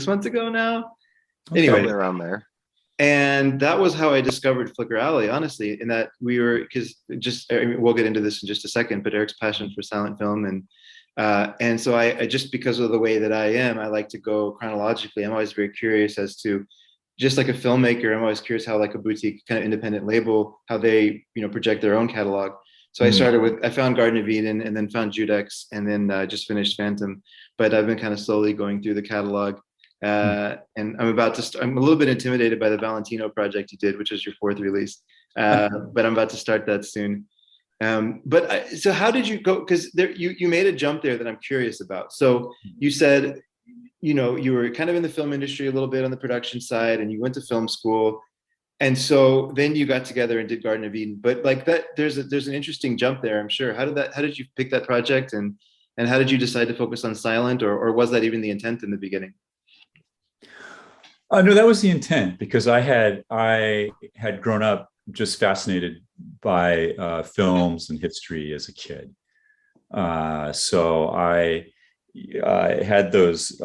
months ago now. Anyway, around there. And that was how I discovered Flicker Alley, honestly, in that we'll get into this in just a second, but Eric's passion for silent film and so I just, because of the way that I am, I like to go chronologically. I'm always very curious as to, just like a filmmaker, I'm always curious how like a boutique kind of independent label, how they, project their own catalog. So I found Garden of Eden and then found Judex and then just finished Phantom. But I've been kind of slowly going through the catalog. And I'm a little bit intimidated by the Valentino project you did, which is your fourth release. But I'm about to start that soon. So how did you go? Because you made a jump there that I'm curious about. So you said, you were kind of in the film industry a little bit on the production side, and you went to film school. And so then you got together and did Garden of Eden. But like that, there's an interesting jump there, I'm sure. How did you pick that project, and how did you decide to focus on silent, or was that even the intent in the beginning? No, that was the intent, because I had grown up just fascinated by films and history as a kid. So I had those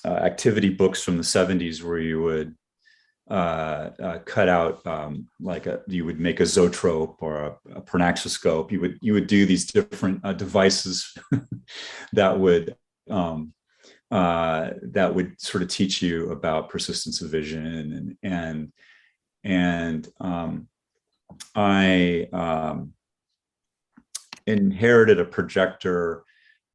activity books from the 70s where you would cut out you would make a zoetrope or a pernaxoscope. You would do these different devices that would sort of teach you about persistence of vision, and I inherited a projector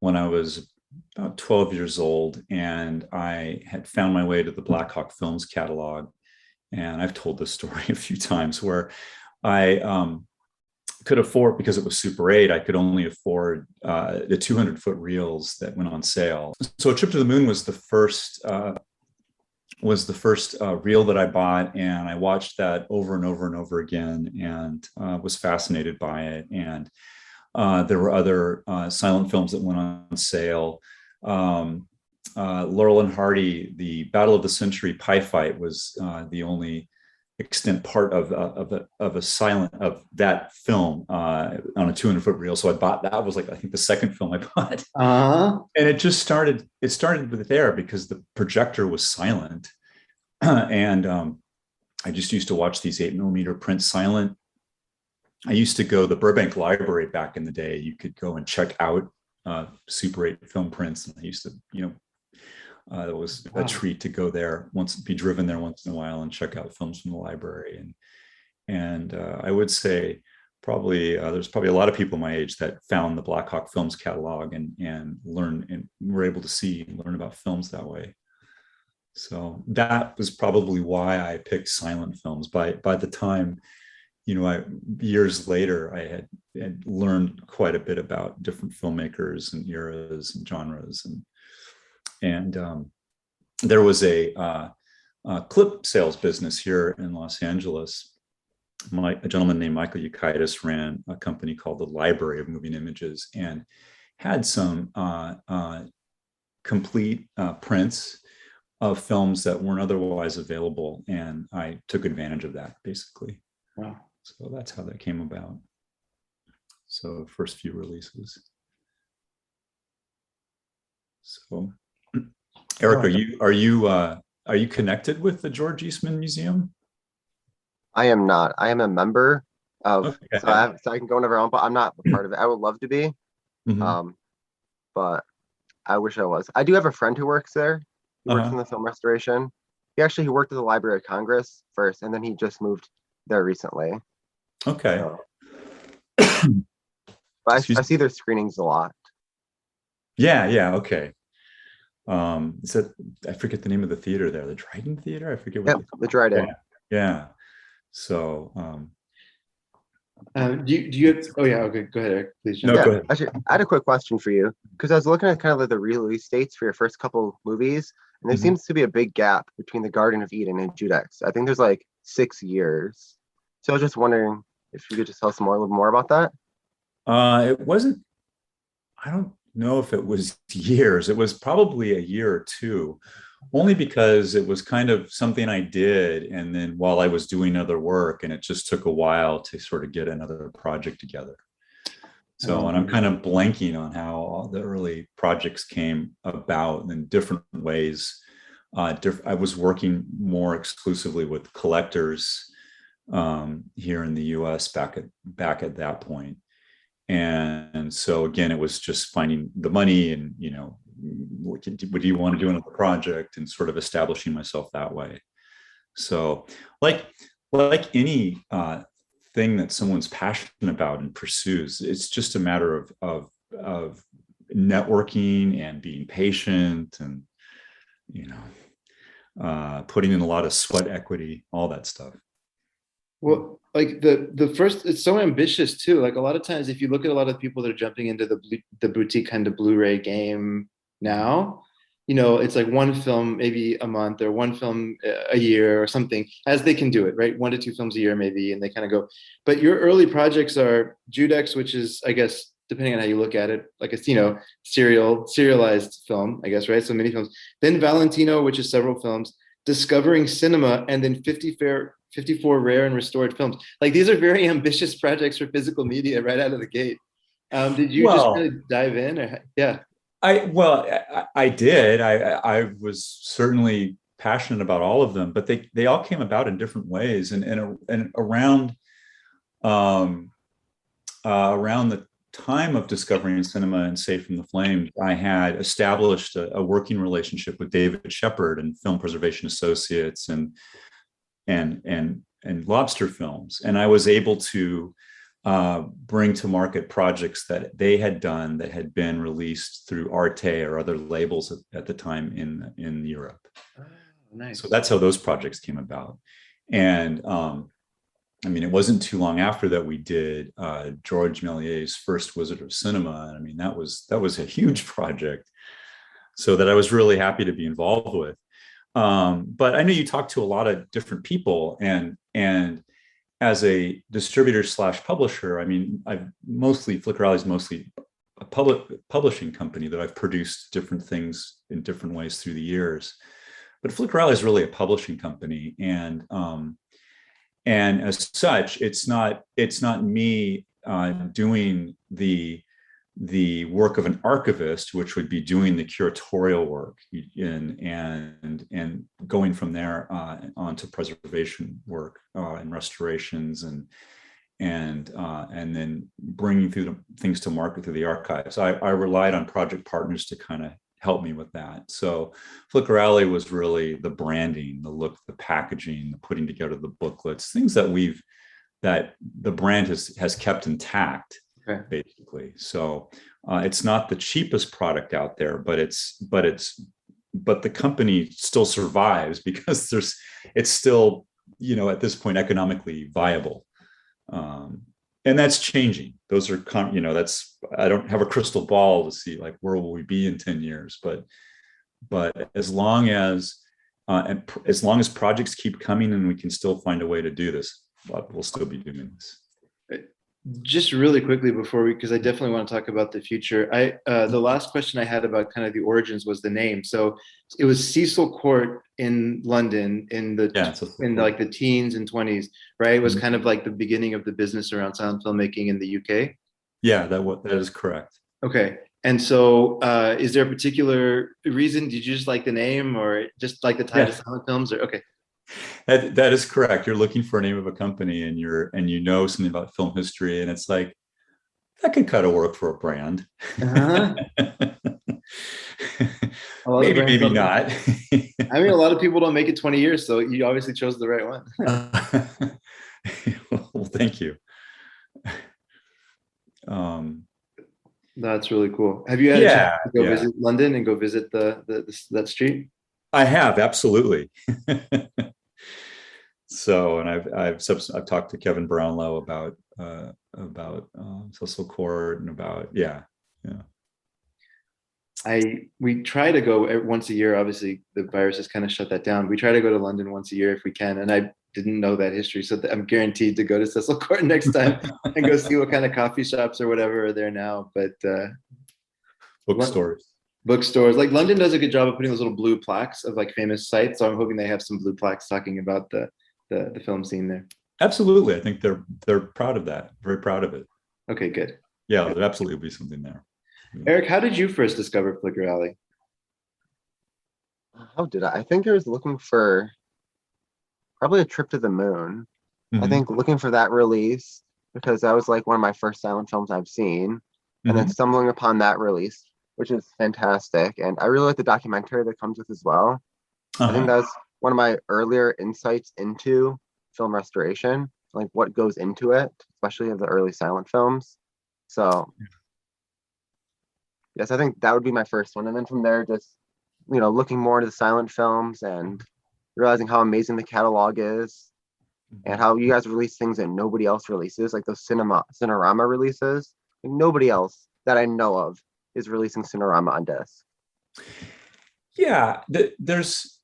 when I was about 12 years old, and I had found my way to the Black Hawk Films catalog. And I've told this story a few times, where I could afford, because it was Super 8, I could only afford the 200-foot reels that went on sale. So A Trip to the Moon was the first reel that I bought, and I watched that over and over and over again, and was fascinated by it. And there were other silent films that went on sale. Laurel and Hardy, the Battle of the Century pie fight was the only extent part of that film on a 200-foot reel. So I bought that. Was like, I think, the second film I bought. And it started with there because the projector was silent. And I just used to watch these 8mm print silent. I used to go to the Burbank Library back in the day. You could go and check out Super 8 film prints. And I used to, it was a treat to go there be driven there once in a while and check out films from the library. And I would say there's probably a lot of people my age that found the Black Hawk Films catalog and learned and were able to see and learn about films that way. So that was probably why I picked silent films. By the time, years later, I had learned quite a bit about different filmmakers and eras and genres, and there was a clip sales business here in Los Angeles. A gentleman named Michael Yukaitis ran a company called the Library of Moving Images, and had some complete prints of films that weren't otherwise available, and I took advantage of that basically. Wow. So that's how that came about. So first few releases. So, Eric, are you connected with the George Eastman Museum? I am not. I am a member of, Okay. so I can go whenever I want, but I'm not a part of it. I would love to be, Mhm. but I wish I was. I do have a friend who works there. He works Uh-huh. in the film restoration. He worked at the Library of Congress first, and then he just moved there recently. Okay. So, but Excuse I me. see their screenings a lot. Yeah, okay. Is that, I forget the name of the theater there, the Dryden Theater? I forget what Yep, the Dried yeah, In. yeah. So Do you have, oh yeah, okay, go ahead, Eric, please jump no, in. go Yeah, ahead. actually, I had a quick question for you because I was looking at kind of like the release dates for your first couple movies, and there Mhm. seems to be a big gap between the Garden of Eden and Judex. I think there's like 6 years. So I was just wondering if you could just tell us a little more about that. It wasn't, I don't know if it was years. It was probably a year or two, only because it was kind of something I did. And then while I was doing other work, and it just took a while to sort of get another project together. So, and I'm kind of blanking on how all the early projects came about in different ways. I was working more exclusively with collectors here in the U.S. back at that point. And so again, it was just finding the money and, what do you want to do another project, and sort of establishing myself that way. So like any thing that someone's passionate about and pursues, it's just a matter of networking and being patient and, putting in a lot of sweat equity, all that stuff. Well, like the first, it's so ambitious too. Like a lot of times, if you look at a lot of people that are jumping into the boutique kind of Blu-ray game now, it's like one film maybe a month or one film a year or something, as they can do it, right? 1 to 2 films a year maybe, and they kind of go. But your early projects are Judex, which is, I guess, depending on how you look at it, like it's serialized film, I guess, right? So many films. Then Valentino, which is several films. Discovering Cinema, and then 54 rare and restored films. Like these are very ambitious projects for physical media right out of the gate. Did you just Well, kind of dive in, or yeah? I did. I was certainly passionate about all of them, but they all came about in different ways, and around around the time of discovering cinema and Safe from the Flames, I had established a working relationship with David Shepard and Film Preservation Associates and Lobster Films, and I was able to bring to market projects that they had done that had been released through Arte or other labels at the time in Europe. Oh, nice. So that's how those projects came about. And I mean, it wasn't too long after that we did George Méliès's first Wizard of Cinema. And I mean, that was a huge project. So that I was really happy to be involved with. But I know you talk to a lot of different people, and as a distributor / publisher, I mean, Flicker Alley is mostly a publishing company that I've produced different things in different ways through the years. But Flicker Alley is really a publishing company, and as such, it's not me doing the work of an archivist, which would be doing the curatorial work and going from there on to preservation work and restorations and then bringing through things to market through the archives. I relied on project partners to kind of help me with that. So Flicker Alley was really the branding, the look, the packaging, the putting together the booklets, things that the brand has kept intact. Okay. Basically. So it's not the cheapest product out there, but the company still survives because it's still, at this point, economically viable. And that's changing. Those are, I don't have a crystal ball to see like where will we be in 10 years, but as long as projects keep coming and we can still find a way to do this, we'll still be doing this. Just really quickly before we, because I definitely want to talk about the future. The last question I had about kind of the origins was the name. So it was Cecil Court in London Yeah, so in cool. like the teens and 20s, right? It was Mhm. kind of like the beginning of the business around silent filmmaking in the UK. Yeah, that is correct. Okay. And so, is there a particular reason? Did you just like the name, or just like the tie to Yeah, silent films? Or okay, that is correct. You're looking for a name of a company, and you know something about film history, and it's like that could kind of work for a brand. uh-huh. A lot of Maybe, brands maybe don't. not. I mean, a lot of people don't make it 20 years, so you obviously chose the right one. Well, thank you. Um, That's really cool. Have you had a chance yeah, to go yeah, visit London and go visit that street? I have absolutely. So, and I've talked to Kevin Brownlow about Cecil Court and about yeah. We try to go once a year. Obviously, the virus has kind of shut that down. We try to go to London once a year if we can, and I didn't know that history, so I'm guaranteed to go to Cecil Court next time and go see what kind of coffee shops or whatever are there now. But Bookstores. bookstores, like London does a good job of putting those little blue plaques of like famous sites. So I'm hoping they have some blue plaques talking about the film scene there. Absolutely, I think they're proud of that. Very proud of it. Okay, good. Yeah, there absolutely will be something there. Eric, how did you first discover Flickr Alley? How did I? I think I was looking for probably A Trip to the Moon. I Mhm, think looking for that release because that was like one of my first silent films I've seen, and then mhm. stumbling upon that release, which is fantastic. And I really like the documentary that comes with as well. I think Uh-huh. that's one of my earlier insights into film restoration, like what goes into it, especially of the early silent films. So yes, I think that would be my first one. And then from there, just looking more into the silent films and realizing how amazing the catalog is and Mhm. how you guys release things that nobody else releases, like those Cinerama releases. Like nobody else that I know of is releasing Cinerama on disc. Yeah, there's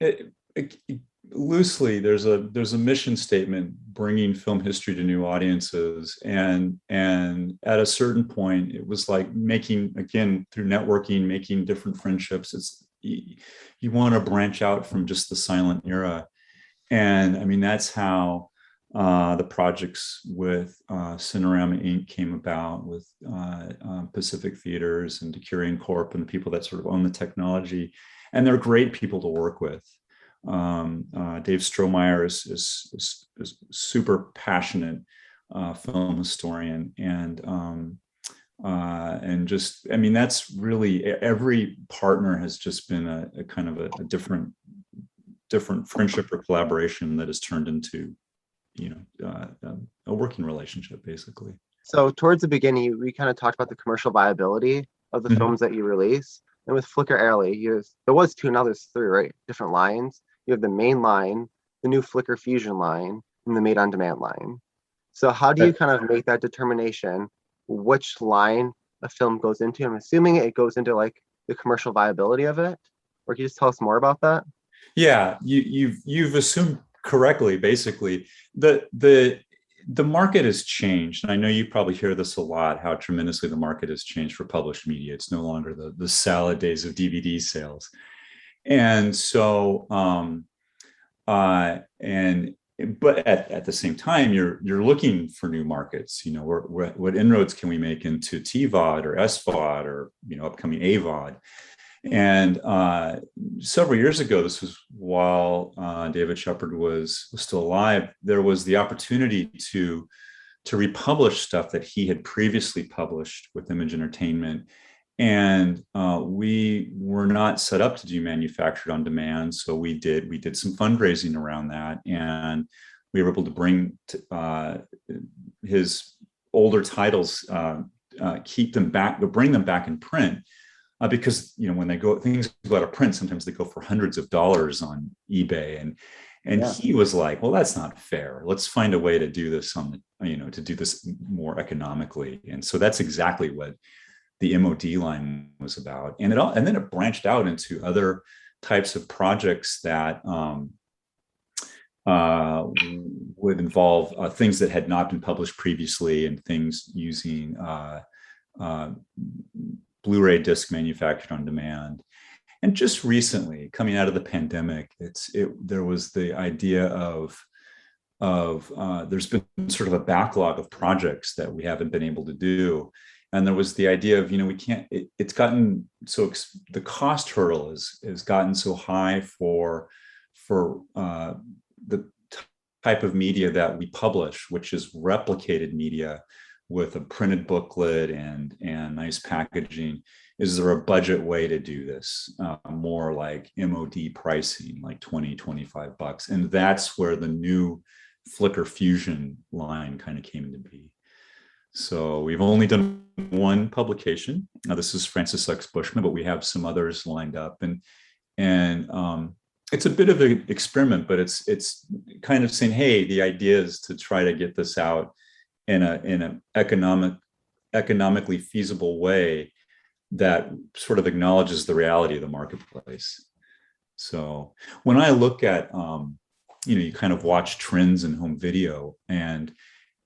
loosely there's a mission statement bringing film history to new audiences, and at a certain point it was like making, again, through networking, making different friendships. It's you want to branch out from just the silent era, and I mean that's how the projects with Cinerama Inc. came about, with Pacific Theaters and Decurion Corp. and the people that sort of own the technology. And they're great people to work with. Dave Strohmeyer is super passionate film historian, and just, I mean, that's really, every partner has just been a kind of a different friendship or collaboration that has turned into a working relationship, basically. So towards the beginning, we kind of talked about the commercial viability of the Mhm. films that you release. And with Flickr Alley, there was two, now there's three, right? Different lines. You have the main line, the new Flickr Fusion line, and the Made on Demand line. So how do you kind of make that determination which line a film goes into? I'm assuming it goes into like the commercial viability of it. Or can you just tell us more about that? Yeah, you've assumed correctly. Basically, the market has changed, and I know you probably hear this a lot, how tremendously the market has changed for published media. It's no longer the salad days of DVD sales, and so and but at the same time, you're looking for new markets. What inroads can we make into TVOD or SVOD or upcoming AVOD? And several years ago, this was while David Shepard was still alive, there was the opportunity to republish stuff that he had previously published with Image Entertainment. And we were not set up to do manufactured on demand. So we did some fundraising around that. And we were able to bring his older titles, keep them back, but bring them back in print. Because when things go out of print, sometimes they go for hundreds of dollars on eBay, and Yeah. he was like, "Well, that's not fair. Let's find a way to do this to do this more economically." And so that's exactly what the MOD line was about, and then it branched out into other types of projects that uh, would involve things that had not been published previously and things using uh, Blu-ray disc manufactured on demand. And just recently, coming out of the pandemic, there was the idea of there's been sort of a backlog of projects that we haven't been able to do, and there was the idea of, we can't. It's gotten so the cost hurdle has gotten so high for the type of media that we publish, which is replicated media with a printed booklet and nice packaging. Is there a budget way to do this? More like MOD pricing, like $20-$25. And that's where the new Flickr Fusion line kind of came into be. So we've only done one publication. Now this is Francis X. Bushman, but we have some others lined up. And it's a bit of an experiment, but it's kind of saying, hey, the idea is to try to get this out in an economically feasible way that sort of acknowledges the reality of the marketplace. So when I look at, you kind of watch trends in home video, and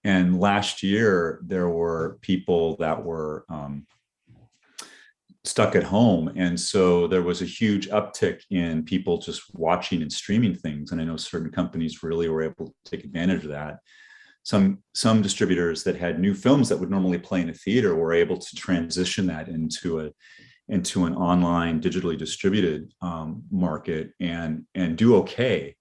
last year there were people that were stuck at home, and so there was a huge uptick in people just watching and streaming things. And I know certain companies really were able to take advantage of that. Some distributors that had new films that would normally play in a theater were able to transition that into an online digitally distributed market and do okay.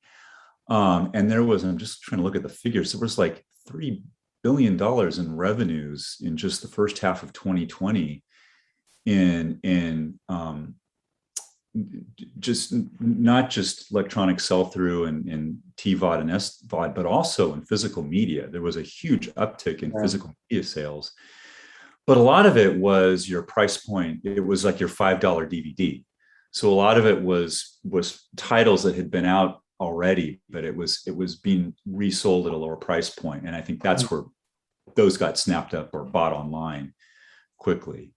And there was, I'm just trying to look at the figures, there was like $3 billion in revenues in just the first half of 2020 in just not just electronic sell-through and TVOD and SVOD, but also in physical media. There was a huge uptick in physical media sales, but a lot of it was your price point. It was like your $5 DVD. So a lot of it was titles that had been out already, but it was being resold at a lower price point. And I think that's where those got snapped up or bought online quickly.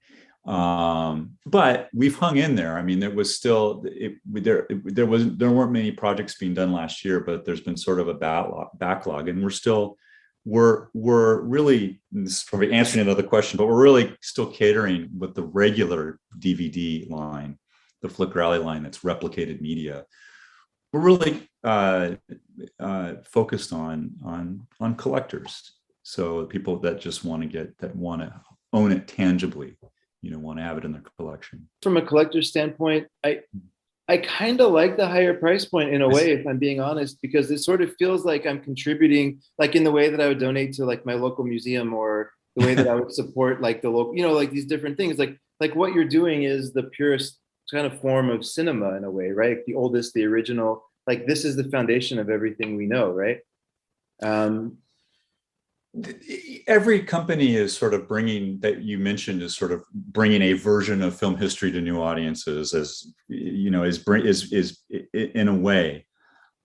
But we've hung in there. I mean, there was still there weren't many projects being done last year, but there's been sort of a backlog, and we're really, this is probably answering another question, but we're really still catering with the regular DVD line, the Flickr Alley line that's replicated media. We're really focused on collectors, so people that just want to own it tangibly. Want to have it in their collection. From a collector's standpoint, I kind of like the higher price point in a way, if I'm being honest, because it sort of feels like I'm contributing, like in the way that I would donate to like my local museum, or the way that I would support like the local, like these different things. Like what you're doing is the purest kind of form of cinema in a way, right? The oldest, the original. Like this is the foundation of everything we know, right? Every company is sort of bringing, that you mentioned, is sort of bringing a version of film history to new audiences, as is in a way.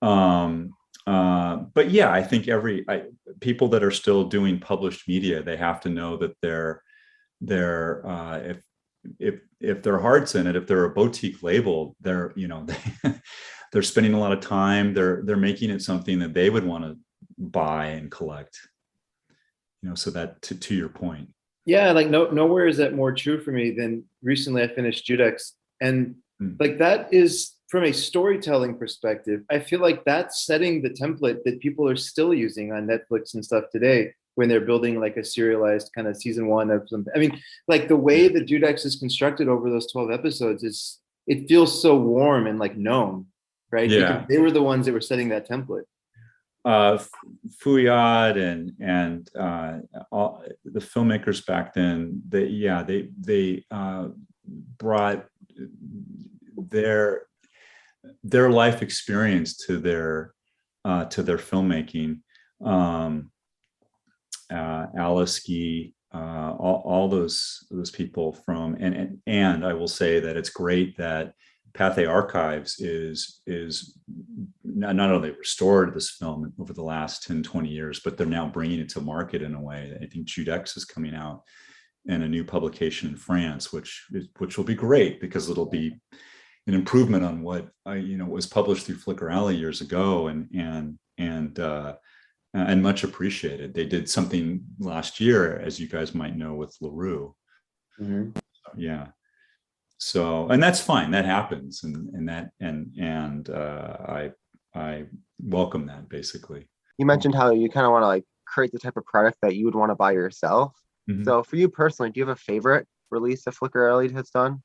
But yeah, I think people that are still doing published media, they have to know that if their heart's in it, if they're a boutique label, they're they're spending a lot of time. They're making it something that they would want to buy and collect. So that to your point. Yeah, like nowhere is that more true for me than recently I finished Judex. And like that is, from a storytelling perspective, I feel like that's setting the template that people are still using on Netflix and stuff today when they're building like a serialized kind of season one of something. I mean, like the way that Judex is constructed over those 12 episodes it feels so warm and like known, right? Yeah. Because they were the ones that were setting that template. Fuyad and all the filmmakers back then, they brought their life experience to their filmmaking. Alice Guy, all those people from, and I will say that it's great that Pathé Archives is not only restored this film over the last 10, 20 years, but they're now bringing it to market in a way. I think Judex is coming out in a new publication in France, which will be great because it'll be an improvement on what was published through Flickr Alley years ago, and and much appreciated. They did something last year, as you guys might know, with LaRue. Mm-hmm. Yeah. So, and that's fine. That happens, I welcome that, basically. You mentioned how you kind of want to like create the type of product that you would want to buy yourself. Mhm. So for you personally, do you have a favorite release that Flickr Alley has done?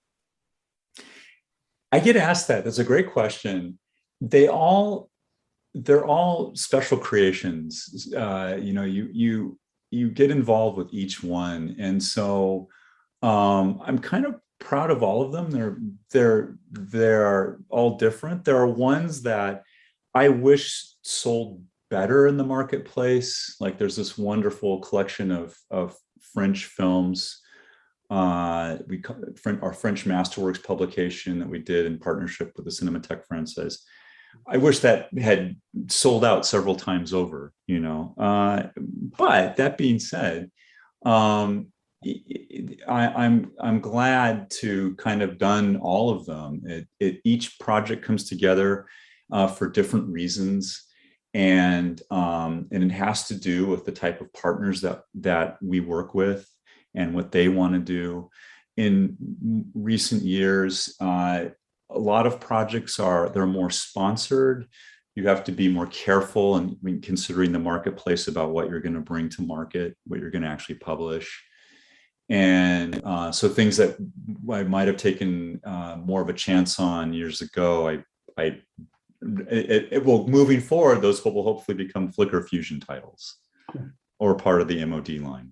I get asked that. That's a great question. They're all special creations. You get involved with each one, and so I'm kind of proud of all of them. They're all different. There are ones that I wish sold better in the marketplace. Like there's this wonderful collection of French films. Our French Masterworks publication that we did in partnership with the Cinémathèque Française. I wish that had sold out several times over, but that being said, I'm glad to kind of done all of them. Each project comes together for different reasons, and it has to do with the type of partners that we work with and what they want to do. In recent years, a lot of projects they're more sponsored. You have to be more careful and considering the marketplace about what you're going to bring to market, what you're going to actually publish. And so things that I might have taken more of a chance on years ago, moving forward, those will hopefully become Flickr Fusion titles or part of the MOD line.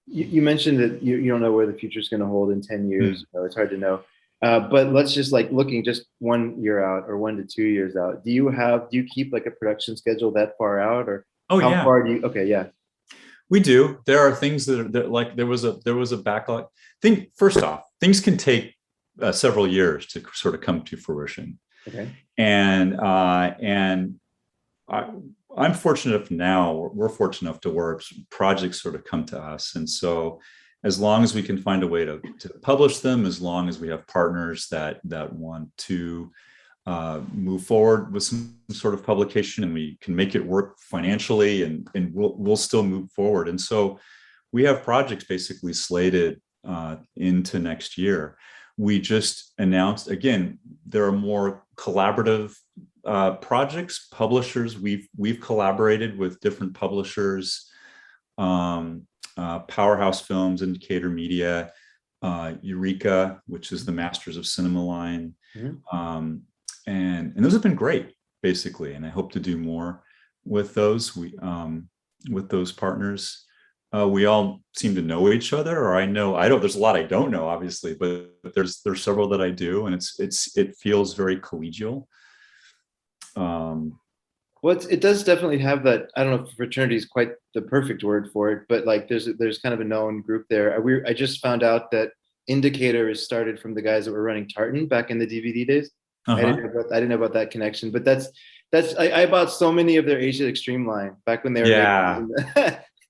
You mentioned that you don't know where the future is going to hold in 10 years. It's hard to know. But let's just like looking just 1 year out or 1 to 2 years out. Do you keep like a production schedule that far out, or how far do you? Okay, yeah. We do. There are things that like there was a backlog. First off, things can take several years to sort of come to fruition. Okay. And I'm fortunate enough now, we're fortunate enough to where projects sort of come to us. And so as long as we can find a way to publish them, as long as we have partners that want to move forward with some sort of publication and we can make it work financially, and we'll still move forward. And so we have projects basically slated into next year. We just announced, again, there are more collaborative projects, publishers. We've collaborated with different publishers, Powerhouse Films, Indicator Media, Eureka, which is the Masters of Cinema line. Mm-hmm. And those have been great, basically. And I hope to do more with those. With those partners. We all seem to know each other, or I don't, there's a lot I don't know, obviously, but there's several that I do, and it feels very collegial. Well, it does definitely have that. I don't know if fraternity is quite the perfect word for it, but like there's kind of a known group there. I just found out that Indicator is started from the guys that were running Tartan back in the DVD days. Uh-huh. I didn't know about that connection, but I bought so many of their Asia Extreme line back when they were. Yeah.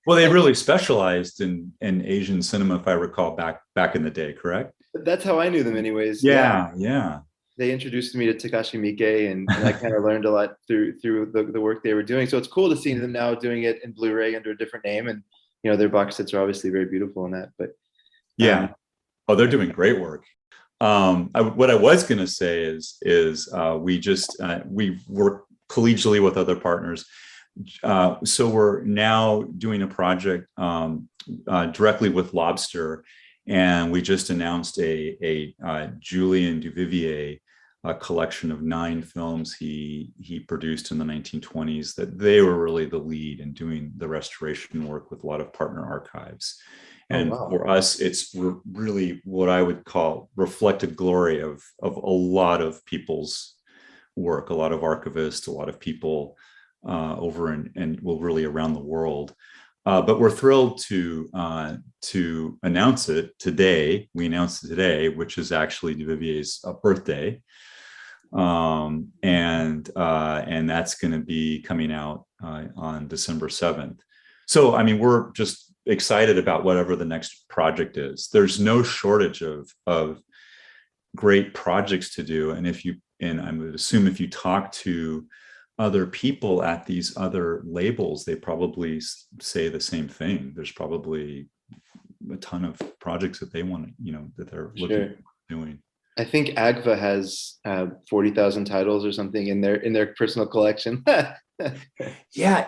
Well, they really specialized in Asian cinema, if I recall, back in the day, correct? That's how I knew them, anyways. Yeah. They introduced me to Takashi Miike, and I kind of learned a lot through the work they were doing. So it's cool to see them now doing it in Blu-ray under a different name, and their box sets are obviously very beautiful in that. But they're doing great work. What I was going to say is we work collegially with other partners. So we're now doing a project directly with Lobster, and we just announced a Julien Duvivier collection of 9 films he produced in the 1920s. That they were really the lead in doing the restoration work with a lot of partner archives. And for us, it's really what I would call reflected glory of a lot of people's work, a lot of archivists, a lot of people over and really around the world. But we're thrilled to announce it today. We announced it today, which is actually Duvivier's birthday, and that's going to be coming out on December 7th. So, I mean, we're just excited about whatever the next project is. There's no shortage of great projects to do, and I would assume if you talk to other people at these other labels, they probably say the same thing. There's probably a ton of projects that they want to, that they're looking at doing. I think AGVA has 40,000 titles or something in their personal collection. Yeah,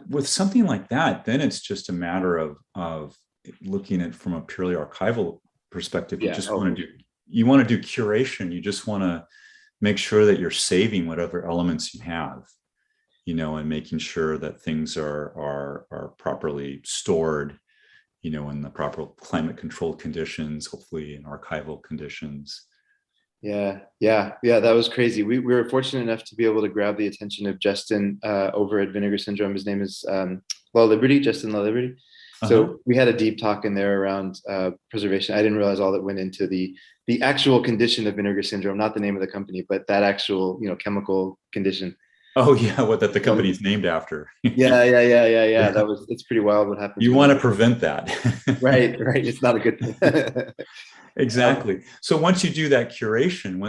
with something like that, then it's just a matter of looking at it from a purely archival perspective. You just want to do curation. You just want to make sure that you're saving whatever elements you have, and making sure that things are properly stored, in the proper climate controlled conditions, hopefully in archival conditions. Yeah, that was crazy. We were fortunate enough to be able to grab the attention of Justin over at Vinegar Syndrome. His name is La Liberty, Justin La Liberty. So we had a deep talk in there around preservation. I didn't realize all that went into the actual condition of Vinegar Syndrome, not the name of the company, but that actual chemical condition. Oh yeah, what that the company's named after. Yeah. It's pretty wild what happened. You want to prevent that. Right. It's not a good thing. Exactly. So once you do that curation,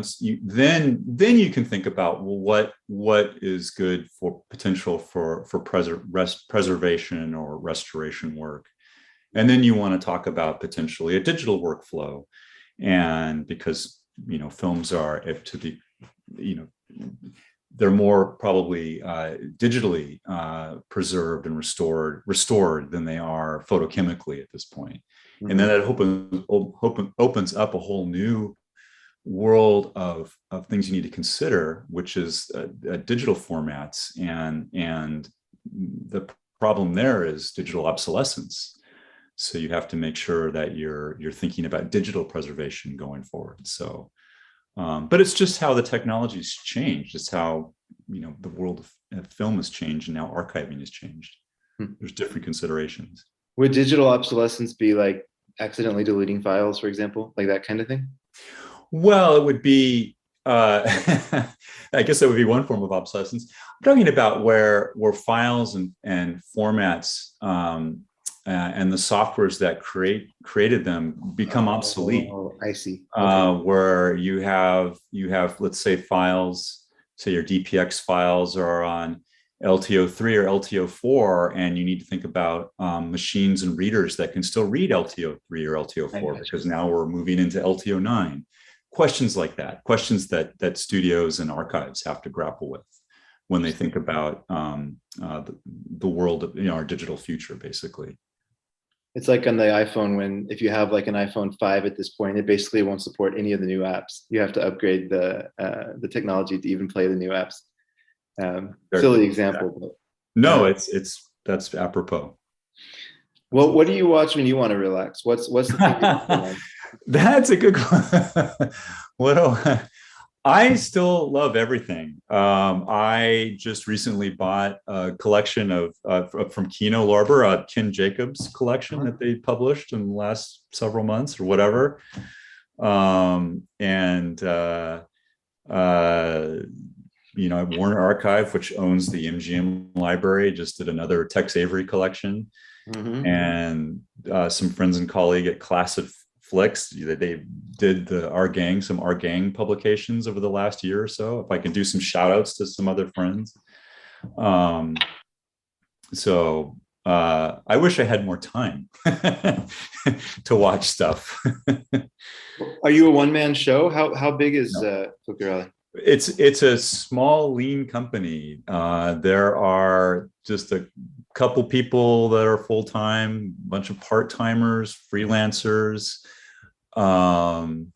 then you can think about, well, what is good for potential for preservation or restoration work. And then you want to talk about potentially a digital workflow. And because, films are to the, they're more probably digitally preserved and restored than they are photochemically at this point. Mm-hmm. And then that opens up a whole new world of things you need to consider, which is digital formats. And the problem there is digital obsolescence. So you have to make sure that you're thinking about digital preservation going forward. So, but it's just how the technology's changed. It's how, the world of film has changed, and now archiving has changed. There's different considerations. Would digital obsolescence be like accidentally deleting files, for example, like that kind of thing? Well, it would be, I guess that would be one form of obsolescence. I'm talking about where files and formats and the softwares that created them become obsolete. Oh, I see. Okay. Where you have, let's say, files, say your DPX files are on LTO3 or LTO4, and you need to think about machines and readers that can still read LTO3 or LTO4, because now we're moving into LTO9. Questions like that, questions that studios and archives have to grapple with when they think about the world of our digital future, basically. It's like on the iPhone, if you have like an iPhone 5 at this point, it basically won't support any of the new apps. You have to upgrade the technology to even play the new apps. Silly example. But, no, that's apropos. Well, what do you watch when you want to relax? What's the thing? That's a good one. I still love everything. I just recently bought a collection from Kino Lorber, Ken Jacobs collection that they published in the last several months or whatever. Warner Archive, which owns the MGM library, just did another Tex Avery collection. Mm-hmm. And some friends and colleagues at Class of Flicks, they did some Our Gang publications over the last year or so. If I can do some shout outs to some other friends. So I wish I had more time to watch stuff. Are you a one-man show? How big is Flicker Alley? It's a small, lean company. There are just a couple people that are full-time, a bunch of part-timers, freelancers. And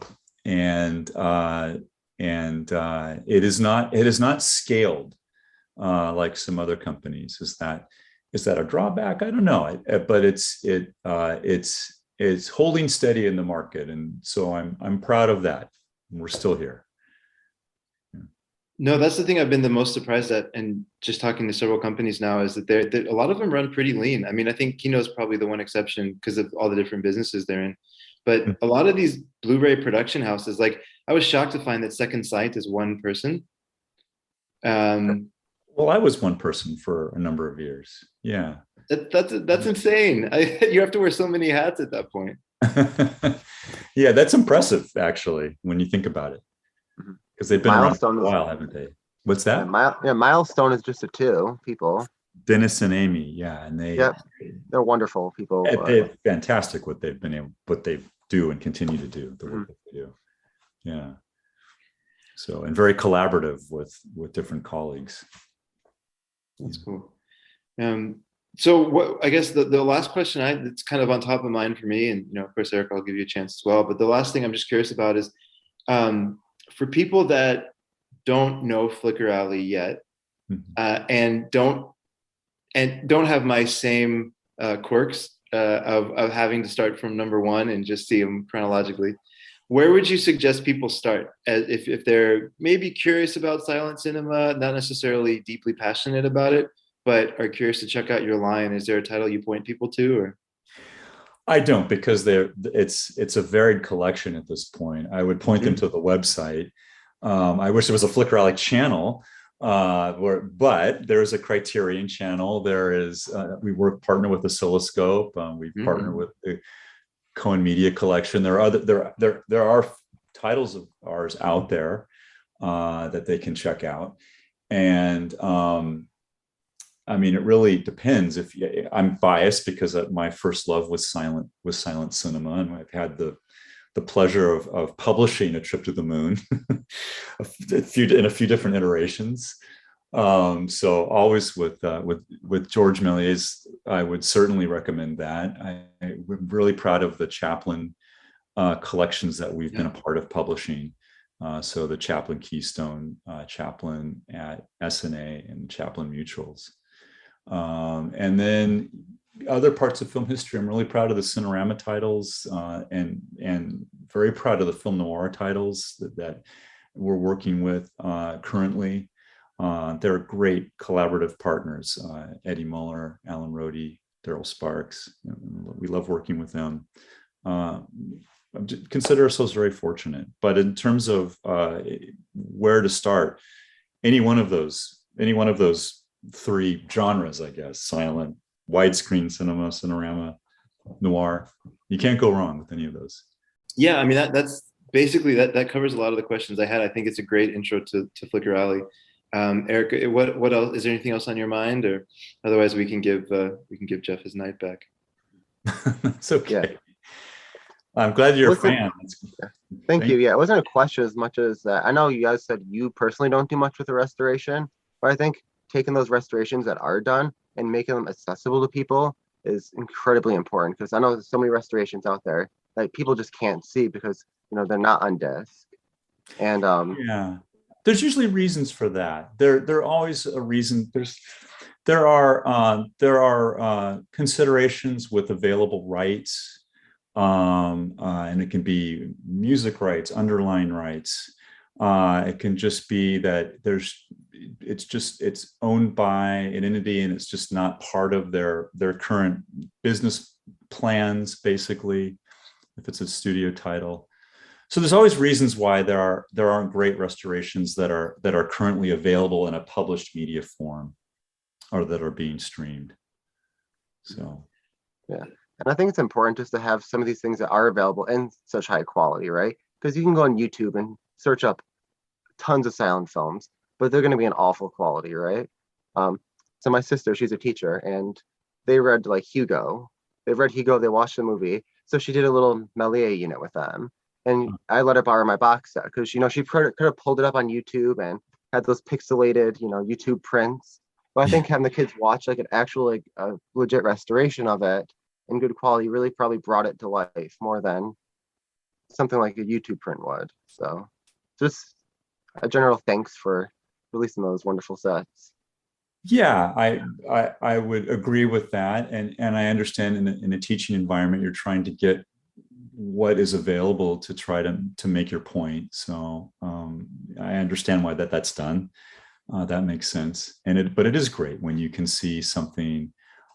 it is not scaled like some other companies. Is that a drawback? I don't know. But it's holding steady in the market, and so I'm proud of that. We're still here. No, that's the thing I've been the most surprised at, and just talking to several companies now, is that a lot of them run pretty lean. I mean, I think Kino's probably the one exception because of all the different businesses they're in. But a lot of these Blu-ray production houses, like I was shocked to find that Second Sight is one person. Well, I was one person for a number of years. Yeah, that's insane. You have to wear so many hats at that point. Yeah, that's impressive, actually, when you think about it, because they've been around for a while, haven't they? What's Yeah, that? Milestone is just a two people. Dennis and Amy, yeah, and Yep, they're wonderful people. they're fantastic what they do and continue to do, the work Mhm. that they do. Yeah. So, and very collaborative with different colleagues. That's cool. So what I guess the last question that's kind of on top of mind for me, and of course, Eric, I'll give you a chance as well. But the last thing I'm just curious about is for people that don't know Flickr Alley yet, and don't have my same quirks of having to start from number one and just see them chronologically. Where would you suggest people start if they're maybe curious about silent cinema, not necessarily deeply passionate about it, but are curious to check out your line? Is there a title you point people to, or? I don't, because it's a varied collection at this point. I would point them to the website. I wish there was a Flickr Alley channel, but there is a Criterion channel. There is we partner with Oscilloscope. We partner with the Cohen Media Collection. There are titles of ours out there that they can check out, and I mean, it really depends. I'm biased because my first love was silent cinema, and I've had the pleasure of publishing A Trip to the Moon in a few different iterations. So always with George Méliès, I would certainly recommend that. I'm really proud of the Chaplin collections that we've been a part of publishing. So the Chaplin Keystone, Chaplin at SNA, and Chaplin Mutuals. And then other parts of film history, I'm really proud of the Cinerama titles, and very proud of the film noir titles that we're working with currently. They're great collaborative partners. Eddie Muller, Alan Rohde, Daryl Sparks. We love working with them. Consider ourselves very fortunate. But in terms of where to start, any one of those three genres, I guess: silent, widescreen cinema, Cinerama, noir. You can't go wrong with any of those. Yeah, I mean that's basically that covers a lot of the questions I had. I think it's a great intro to Flickr Alley. Eric, what else? Is there anything else on your mind, or otherwise we can give Jeff his night back? It's okay. Yeah. I'm glad you're a fan. Thank you. Yeah, it wasn't a question as much as that. I know you guys said you personally don't do much with the restoration, but I think taking those restorations that are done and making them accessible to people is incredibly important, because I know there's so many restorations out there that people just can't see because they're not on disc. And yeah, there's usually reasons for that. There always a reason. There are considerations with available rights, and it can be music rights, underlying rights. It can just be that it's owned by an entity and it's just not part of their current business plans, basically, if it's a studio title. So there's always reasons why there aren't great restorations that are currently available in a published media form or that are being streamed. So yeah, and I think it's important just to have some of these things that are available in such high quality, right? Because you can go on YouTube and search up tons of silent films, but they're going to be in awful quality, right? So my sister, she's a teacher, and they read Hugo. They've read Hugo, they watched the movie. So she did a little Méliès unit with them. And I let her borrow my box set because, she could have pulled it up on YouTube and had those pixelated, YouTube prints. But I think having the kids watch an actual, a legit restoration of it in good quality really probably brought it to life more than something like a YouTube print would. So just a general thanks for releasing those wonderful sets. yeah, I would agree with that, and I understand in a teaching environment you're trying to get what is available to try to make your point. So I understand why that's done. That makes sense, but it is great when you can see something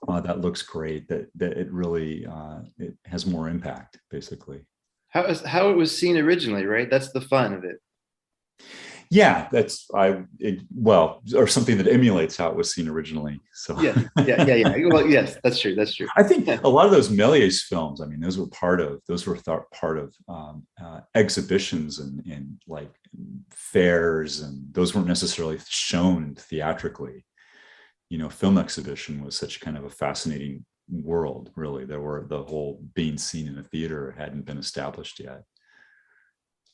that looks great, that it really it has more impact, basically. How it was seen originally, right? That's the fun of it. Yeah, or something that emulates how it was seen originally. So yeah. Well, yes, that's true. I think a lot of those Méliès films, I mean, those were part of exhibitions and fairs, and those weren't necessarily shown theatrically. Film exhibition was such kind of a fascinating world, really. The whole being seen in a theater hadn't been established yet.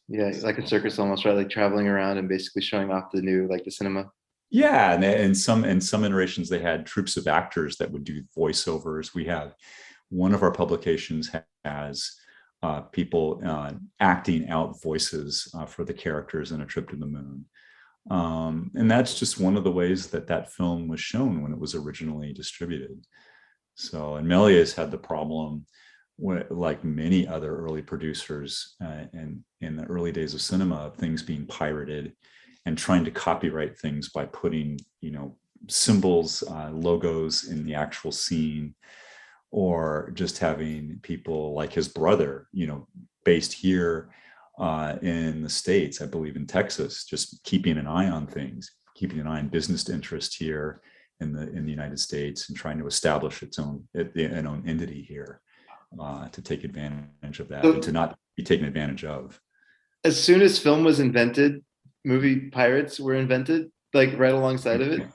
Yeah, like a circus almost, right? Like traveling around and basically showing off the new, like the cinema. Yeah, and in some iterations they had troops of actors that would do voiceovers. We have one of our publications has people acting out voices for the characters in A Trip to the Moon. And that's just one of the ways that film was shown when it was originally distributed. So, and Méliès had the problem, like many other early producers in the early days of cinema, of things being pirated and trying to copyright things by putting, symbols, logos in the actual scene, or just having people like his brother, based here in the States, I believe in Texas, just keeping an eye on things, keeping an eye on business interest here in the United States, and trying to establish its own entity here, to take advantage of that, and to not be taken advantage of. As soon as film was invented, movie pirates were invented, like right alongside of it.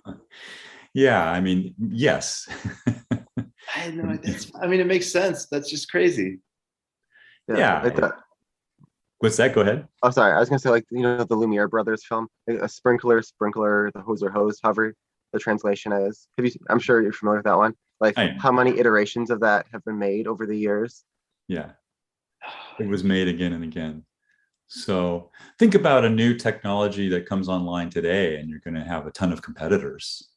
Yeah, I mean, yes. I had no idea. It makes sense. That's just crazy. Yeah. Like What's that? Go ahead. oh, sorry. I was gonna say, like, the Lumiere brothers film, like, a sprinkler, the hose, however the translation is. I'm sure you're familiar with that one. Like, how many iterations of that have been made over the years? Yeah, it was made again and again. So think about a new technology that comes online today, and you're going to have a ton of competitors.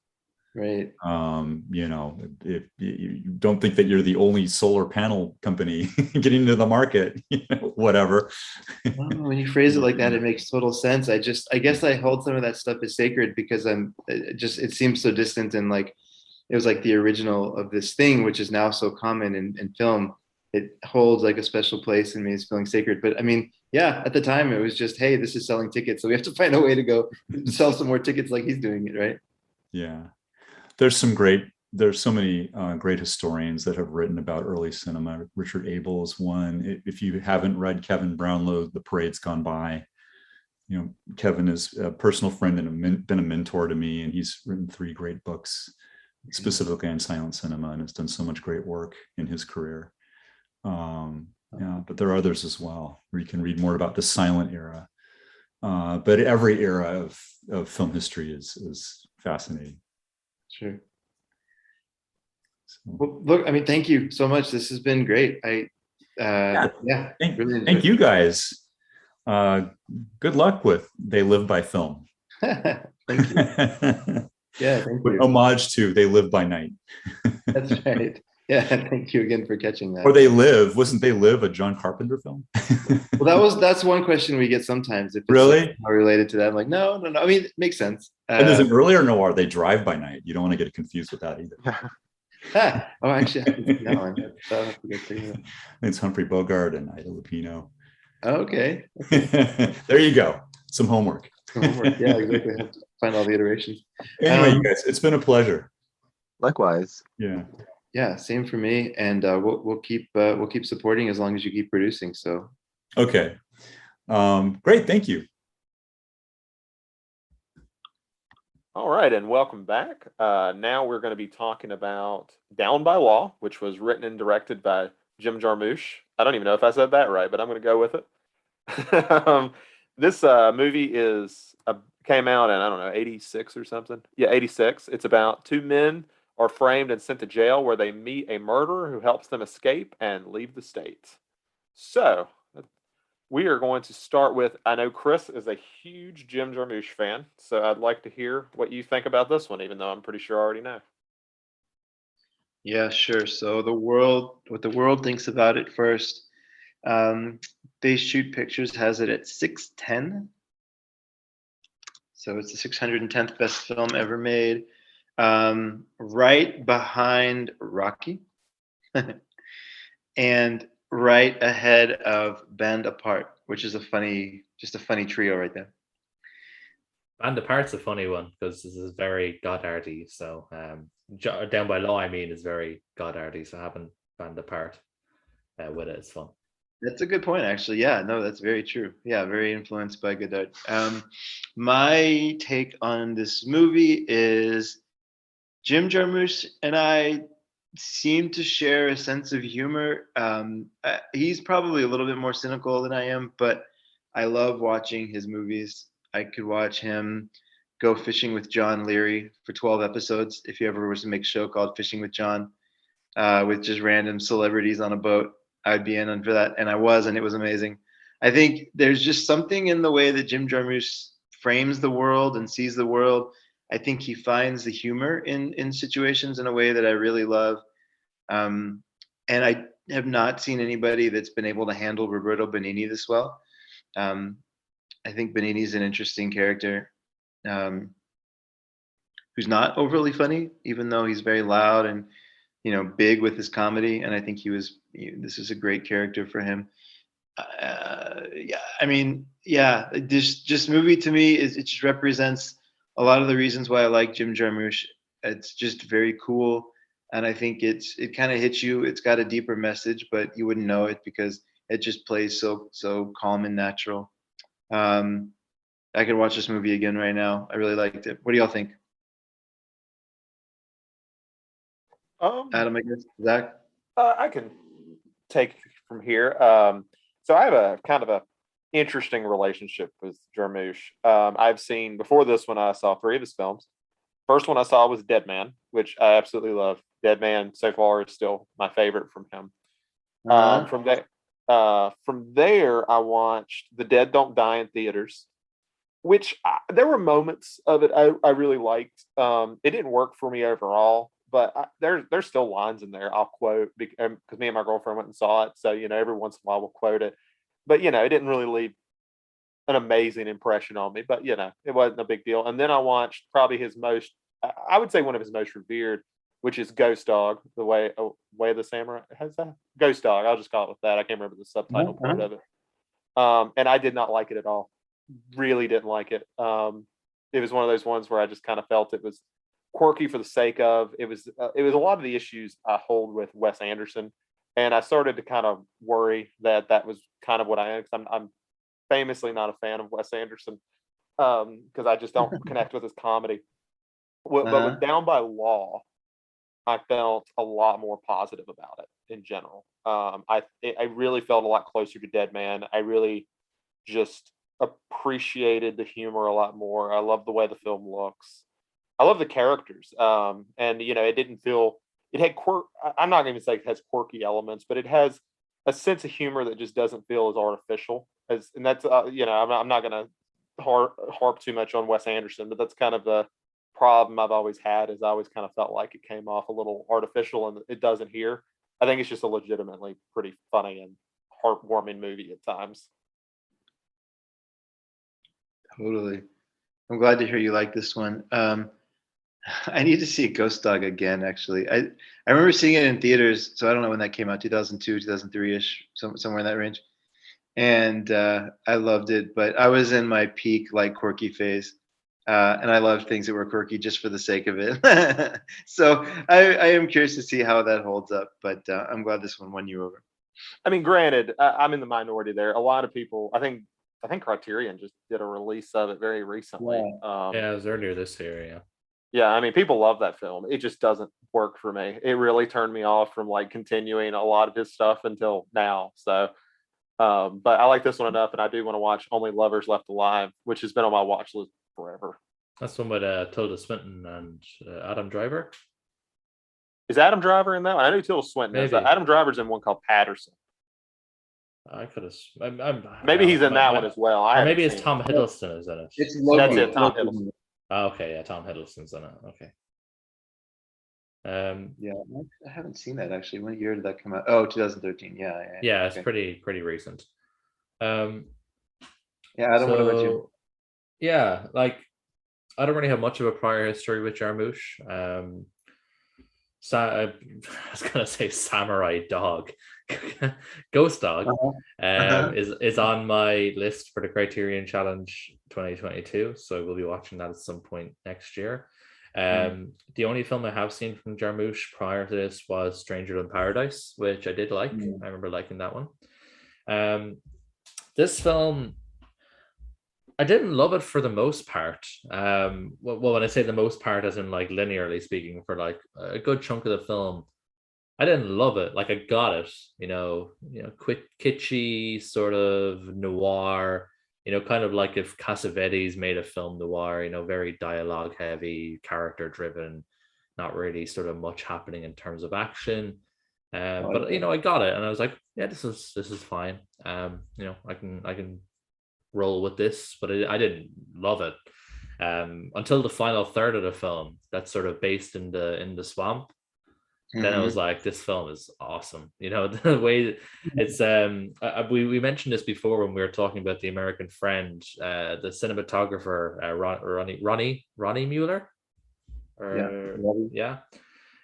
Right. If you don't think that you're the only solar panel company getting into the market, whatever. When you phrase it like that, it makes total sense. I guess I hold some of that stuff as sacred because it seems so distant, and like it was like the original of this thing, which is now so common in film. It holds like a special place in me. It's feeling sacred. But yeah, at the time it was just, hey, this is selling tickets, so we have to find a way to go sell some more tickets like he's doing it, right? Yeah. There's so many great historians that have written about early cinema. Richard Abel is one. If you haven't read Kevin Brownlow, The Parade's Gone By, Kevin is a personal friend and been a mentor to me, and he's written 3 great books specifically on silent cinema, and has done so much great work in his career. But there are others as well where you can read more about the silent era. But every era of film history is fascinating. Sure. Well, look, thank you so much. This has been great. Thank you guys. Good luck with They Live by Film. Thank you. Yeah, thank you. Homage to They Live by Night. That's right. Yeah, thank you again for catching that. Or wasn't They Live a John Carpenter film? Well, that's one question we get sometimes. If it's really related to that, I'm like, no. It makes sense. And there's an earlier noir, They Drive by Night. You don't want to get confused with that either. Actually, I haven't seen that one. It's Humphrey Bogart and Ida Lupino. Okay. There you go. Some homework. Yeah, exactly. I have to find all the iterations. Anyway, you guys, it's been a pleasure. Likewise. Yeah, same for me. And we'll keep supporting as long as you keep producing. So. Okay. Great. Thank you. All right, and welcome back. Now we're going to be talking about Down by Law, which was written and directed by Jim Jarmusch. I don't even know if I said that right, but I'm going to go with it. This movie came out in, I don't know, 86 or something. Yeah, 86. It's about 2 men are framed and sent to jail where they meet a murderer who helps them escape and leave the state. So we are going to start with, I know Chris is a huge Jim Jarmusch fan, so I'd like to hear what you think about this one, even though I'm pretty sure I already know. Yeah, sure. So what the world thinks about it first, They Shoot Pictures has it at 610. So it's the 610th best film ever made, right behind Rocky, and right ahead of Band Apart, which is just a funny trio right there. Band Apart's a funny one because this is very Goddardy. So Down by Law, is very Goddardy. So having Band Apart with it is fun. That's a good point, actually. Yeah, no, that's very true. Yeah, very influenced by Godard. My take on this movie is Jim Jarmusch and I seem to share a sense of humor. He's probably a little bit more cynical than I am, but I love watching his movies. I could watch him go fishing with John Leary for 12 episodes if he ever was to make a show called Fishing with John, with just random celebrities on a boat. I'd be in for that, and I was, and it was amazing. I think there's just something in the way that Jim Jarmusch frames the world and sees the world. I think he finds the humor in situations in a way that I really love. Um, and I have not seen anybody that's been able to handle Roberto Benigni this well. Um, I think Benigni's an interesting character, who's not overly funny, even though he's very loud and big with his comedy. And I think this is a great character for him. Yeah, I mean, yeah, this movie to me it just represents a lot of the reasons why I like Jim Jarmusch. It's just very cool, and I think it kind of hits you. It's got a deeper message, but you wouldn't know it because it just plays so calm and natural. I could watch this movie again right now. I really liked it. What do y'all think? Adam, I guess. Zach? I can take from here. So I have a kind of a interesting relationship with Jarmusch. I've seen before this one. I saw 3 of his films. First one I saw was Dead Man, which I absolutely love. Dead Man so far is still my favorite from him. From there, I watched The Dead Don't Die in theaters, which there were moments of it I really liked. It didn't work for me overall, but there's still lines in there I'll quote because me and my girlfriend went and saw it. So, every once in a while we'll quote it. But, it didn't really leave an amazing impression on me, but, it wasn't a big deal. And then I watched probably I would say one of his most revered, which is Ghost Dog, Way of the Samurai. How's that? Ghost Dog. I'll just call it with that. I can't remember the subtitle part of it. And I did not like it at all. Really didn't like it. It was one of those ones where I just kind of felt it was quirky for the sake of it was a lot of the issues I hold with Wes Anderson, and I started to kind of worry that was kind of what I am, because I'm famously not a fan of Wes Anderson, because I just don't connect with his comedy. But with Down by Law, I felt a lot more positive about it in general. I really felt a lot closer to Dead Man. I really just appreciated the humor a lot more. I love the way the film looks. I love the characters. And it didn't feel it had I'm not going to say it has quirky elements, but it has a sense of humor that just doesn't feel as artificial and that's I'm not going to harp too much on Wes Anderson, but that's kind of the problem I've always had. Is I always kind of felt like it came off a little artificial, and it doesn't here. I think it's just a legitimately pretty funny and heartwarming movie at times. Totally. I'm glad to hear you like this one. I need to see Ghost Dog again, actually. I remember seeing it in theaters, so I don't know when that came out, 2002, 2003-ish, somewhere in that range. And I loved it, but I was in my peak, like, quirky phase. And I loved things that were quirky just for the sake of it. So I am curious to see how that holds up, but I'm glad this one won you over. I mean, granted, I'm in the minority there. A lot of people, I think Criterion just did a release of it very recently. Yeah, it was earlier this year. Yeah. Yeah, I mean, people love that film. It just doesn't work for me. It really turned me off from like continuing a lot of his stuff until now. So, but I like this one enough, and I do want to watch Only Lovers Left Alive, which has been on my watch list forever. That's one with Tilda Swinton and Adam Driver. Is Adam Driver in that one? I know Tilda Swinton is. Adam Driver's in one called Patterson. I could have. Maybe he's in that one as well. Or maybe it's Tom Hiddleston is in it. That's it, Tom Hiddleston. Oh, okay, yeah, Tom Hiddleston's in it. Okay. Yeah, I haven't seen that actually. What year did that come out? Oh, 2013. Yeah, it's pretty recent. Yeah, Adam, what about you? Yeah, like I don't really have much of a prior history with Jarmusch. I was gonna say Samurai Dog. Ghost Dog is on my list for the Criterion Challenge 2022, so we'll be watching that at some point next year. The only film I have seen from Jarmusch prior to this was Stranger Than Paradise, which I did like. I remember liking that one. This film, I didn't love it for the most part. Well, when I say the most part, as in like linearly speaking, for like a good chunk of the film, I didn't love it. Like I got it, quick, kitschy, sort of noir. Kind of like if Cassavetes made a film noir. Very dialogue heavy, character driven, not really sort of much happening in terms of action. But I got it, and I was like, yeah, this is fine. I can roll with this, but I didn't love it until the final third of the film. That's sort of based in the swamp. Then I was like, this film is awesome. The way it's we mentioned this before when we were talking about The American Friend. The cinematographer, Ronnie Mueller.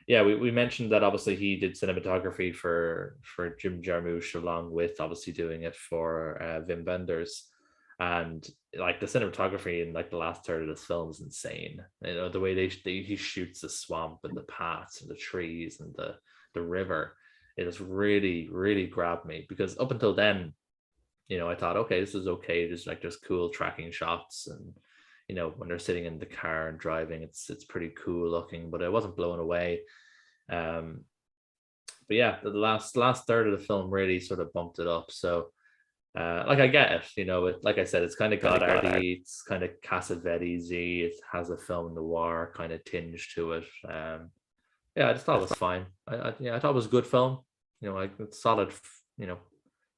We mentioned that obviously he did cinematography for Jim Jarmusch, along with obviously doing it for Wim Wenders. And like the cinematography in like the last third of this film is insane. The way he shoots the swamp and the paths and the trees and the river, it has really, really grabbed me, because up until then, I thought, okay, this is okay. There's cool tracking shots, and when they're sitting in the car and driving, it's pretty cool looking, but I wasn't blown away. But yeah, the last third of the film really sort of bumped it up. So like I get it, like I said, it's kind of Godardy, it's kind of Cassavetes-y, it has a film noir kind of tinge to it. I just thought it was fine. I thought it was a good film. Like it's solid,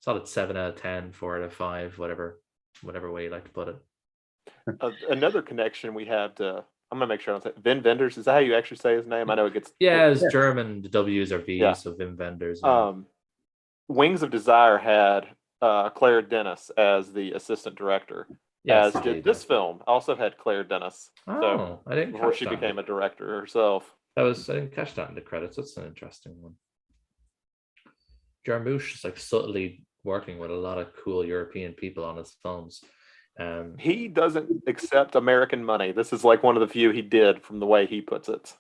solid 7 out of 10, 4 out of 5, whatever way you like to put it. Another connection we have to, I'm gonna make sure I don't say Wim Wenders. Is that how you actually say his name? I know it gets it's German. The W's are V's, so Wim Wenders. Yeah. Wings of Desire had Claire Dennis as the assistant director. Yes, as did this film. Also had Claire Dennis. Oh, I didn't before catch she that. became a director herself. I didn't catch that in the credits. That's an interesting one. Jarmusch is like subtly working with a lot of cool European people on his films. He doesn't accept American money. This is like one of the few he did, from the way he puts it.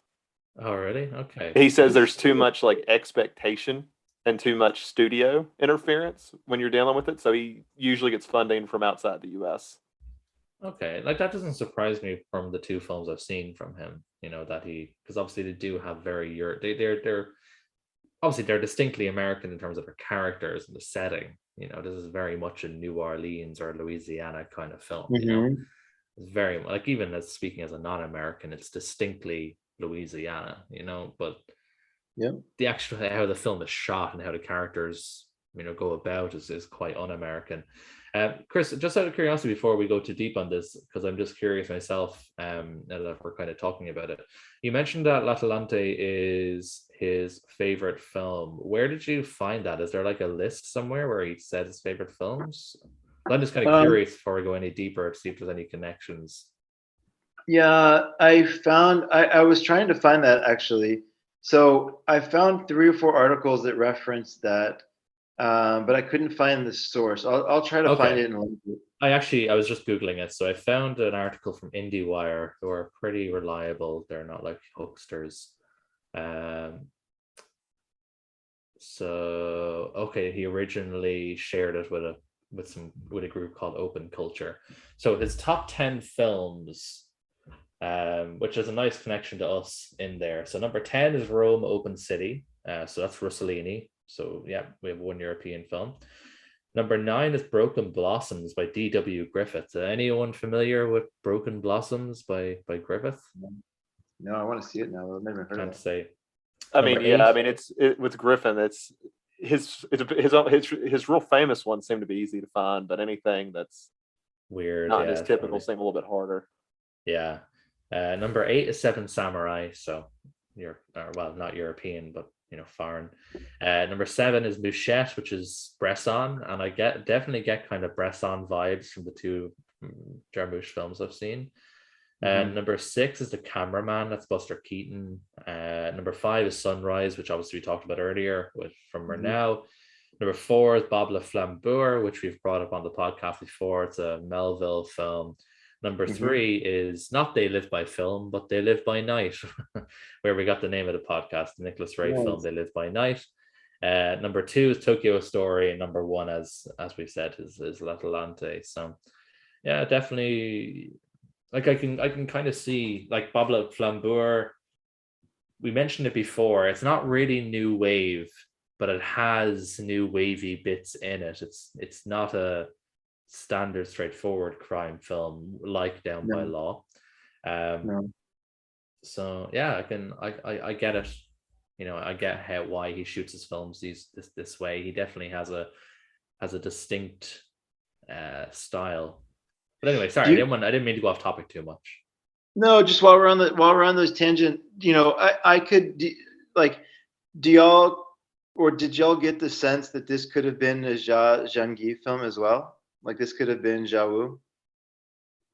Oh, really? Okay. He says there's too much like expectation and too much studio interference when you're dealing with it. So he usually gets funding from outside the US. Okay, like that doesn't surprise me from the two films I've seen from him. That because obviously they do have very they're obviously they're distinctly American in terms of their characters and the setting. This is very much a New Orleans or Louisiana kind of film. It's very like, even as speaking as a non-American, it's distinctly Louisiana. But the actual how the film is shot and how the characters go about is quite un-American. Chris, just out of curiosity, before we go too deep on this, because I'm just curious myself, now that we're kind of talking about it, you mentioned that L'Atalante is his favorite film. Where did you find that? Is there like a list somewhere where he said his favorite films? I'm just kind of curious before we go any deeper to see if there's any connections. Yeah, I was trying to find that actually. So I found 3 or 4 articles that referenced that. But I couldn't find the source. I'll try to find it and link it. I was just Googling it. So I found an article from IndieWire who are pretty reliable. They're not like hucksters. He originally shared it with a group called Open Culture. So his top 10 films, which is a nice connection to us in there. So number 10 is Rome Open City. So that's Rossellini. So yeah, we have one European film. Number 9 is Broken Blossoms by D.W. Griffith. Anyone familiar with Broken Blossoms by Griffith? No, I want to see it now. I've never heard of it. Say. I mean, it's with Griffin. It's his real famous ones seem to be easy to find, but anything that's weird, not as typical, seem a little bit harder. Yeah. Number 8 is Seven Samurai. So not European, but foreign. Number 7 is Mouchette, which is Bresson, and I definitely get kind of Bresson vibes from the two Jarmusch films I've seen. Number 6 is The Cameraman, that's Buster Keaton. Number 5 is Sunrise, which obviously we talked about earlier from Murnau. Number 4 is Bob Le Flambeur, which we've brought up on the podcast before. It's a Melville film. Number 3 is not They Live by Film, but They Live by Night, where we got the name of the podcast, the Nicholas Ray film, They Live by Night. Number two is Tokyo Story, and number one, as we've said, is L'Atalante. So yeah, definitely. Like I can kind of see like Bob Le Flambeur. We mentioned it before. It's not really new wave, but it has new wavy bits in it. It's not a standard straightforward crime film like Down by No, Law. Um, no. so yeah, I get it. I get why he shoots his films this way. He definitely has a distinct style. But anyway, sorry, Do you, I didn't mean to go off topic too much. no, just while we're on those tangent, I could like, do y'all or did y'all get the sense that this could have been a Jean Guy film as well? Like this could have been Jiawu?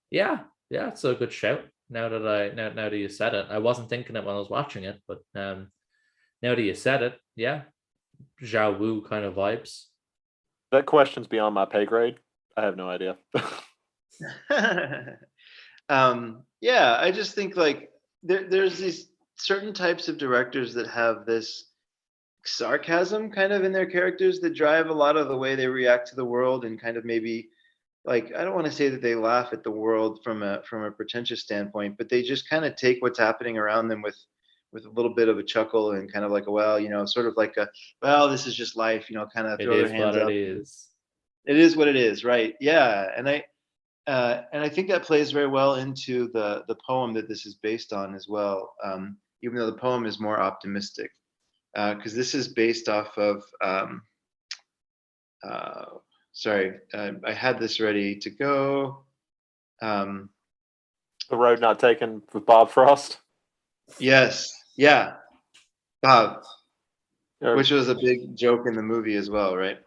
Yeah, yeah, it's a good shout. Now that you said it, I wasn't thinking it when I was watching it, but now that you said it, yeah, Zhao Wu kind of vibes. That question's beyond my pay grade. I have no idea. Yeah, I just think like there's these certain types of directors that have this sarcasm kind of in their characters that drive a lot of the way they react to the world, and kind of maybe, like, I don't want to say that they laugh at the world from a pretentious standpoint, but they just kind of take what's happening around them with a little bit of a chuckle, and kind of like, well, sort of like a, well, this is just life, kind of It throw their is hands what it up. is. It is what it is, right? Yeah, and I think that plays very well into the poem that this is based on as well. Even though the poem is more optimistic, because this is based off of. Sorry, I had this ready to go. The Road Not Taken with Bob Frost. Yes, yeah, Bob, Or- which was a big joke in the movie as well, right?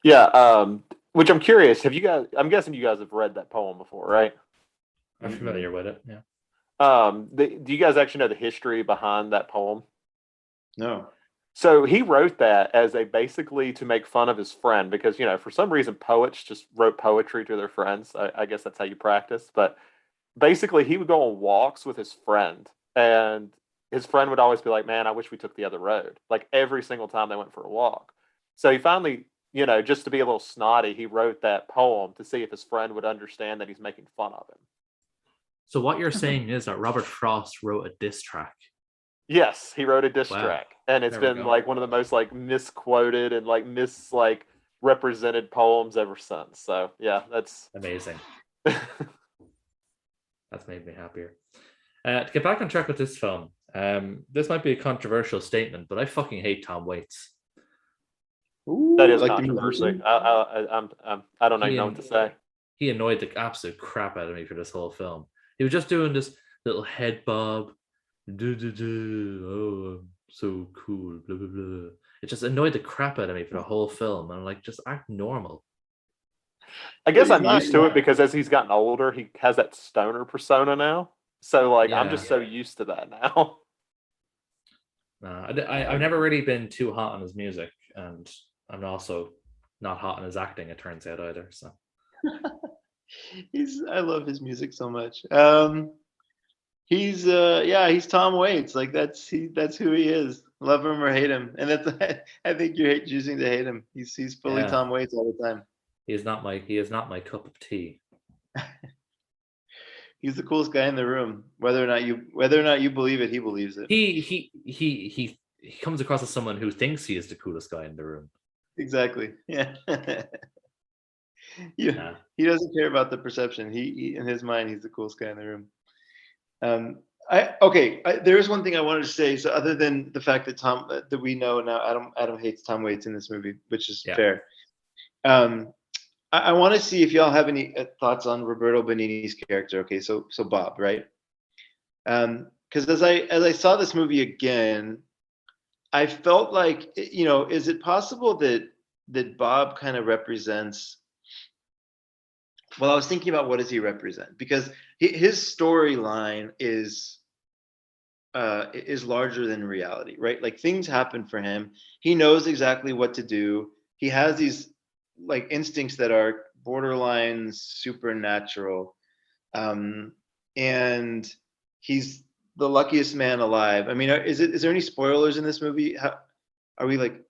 yeah. Which I'm curious. Have you guys? I'm guessing you guys have read that poem before, right? I'm familiar with it. Yeah. Do you guys actually know the history behind that poem? No. So he wrote that as basically to make fun of his friend because, for some reason, poets just wrote poetry to their friends. I guess that's how you practice. But basically, he would go on walks with his friend, and his friend would always be like, "Man, I wish we took the other road." Like every single time they went for a walk. So he finally, just to be a little snotty, he wrote that poem to see if his friend would understand that he's making fun of him. So what you're saying is that Robert Frost wrote a diss track. Yes, he wrote a diss Wow. track, and it's There we been go. like one of the most like misquoted and like represented poems ever since. So yeah, that's Amazing. That's made me happier. To get back on track with this film, this might be a controversial statement, but I fucking hate Tom Waits. Ooh, that is like controversy. I don't even know what to say. He annoyed the absolute crap out of me for this whole film. He was just doing this little head bob. Oh, I'm so cool. Blah blah blah. It just annoyed the crap out of me for the whole film. And I'm like, just act normal. I guess But I'm he's not- used to it because as he's gotten older, he has that stoner persona now. So like I'm Yeah. just so used to that now. I've never really been too hot on his music, and I'm also not hot on his acting. It turns out either. So I love his music so much. He's he's Tom Waits. Like that's who he is. Love him or hate him. And that's I think you're choosing to hate him. He's fully Yeah. Tom Waits all the time. he is not my cup of tea. He's the coolest guy in the room. Whether or not you believe it, he believes it. He comes across as someone who thinks he is the coolest guy in the room. Exactly. Yeah. Yeah. He doesn't care about the perception. He in his mind, he's the coolest guy in the room. There is one thing I wanted to say. So other than the fact that that we know now, Adam hates Tom Waits in this movie, which is fair. I want to see if y'all have any thoughts on Roberto Benigni's character. Okay, so Bob, right? Because as I saw this movie again, I felt like, is it possible that Bob kind of represents? Well, I was thinking about what does he represent, because his storyline is larger than reality, right? Like things happen for him. He knows exactly what to do. He has these like instincts that are borderline supernatural, and he's the luckiest man alive. I mean, is there any spoilers in this movie? Are we like?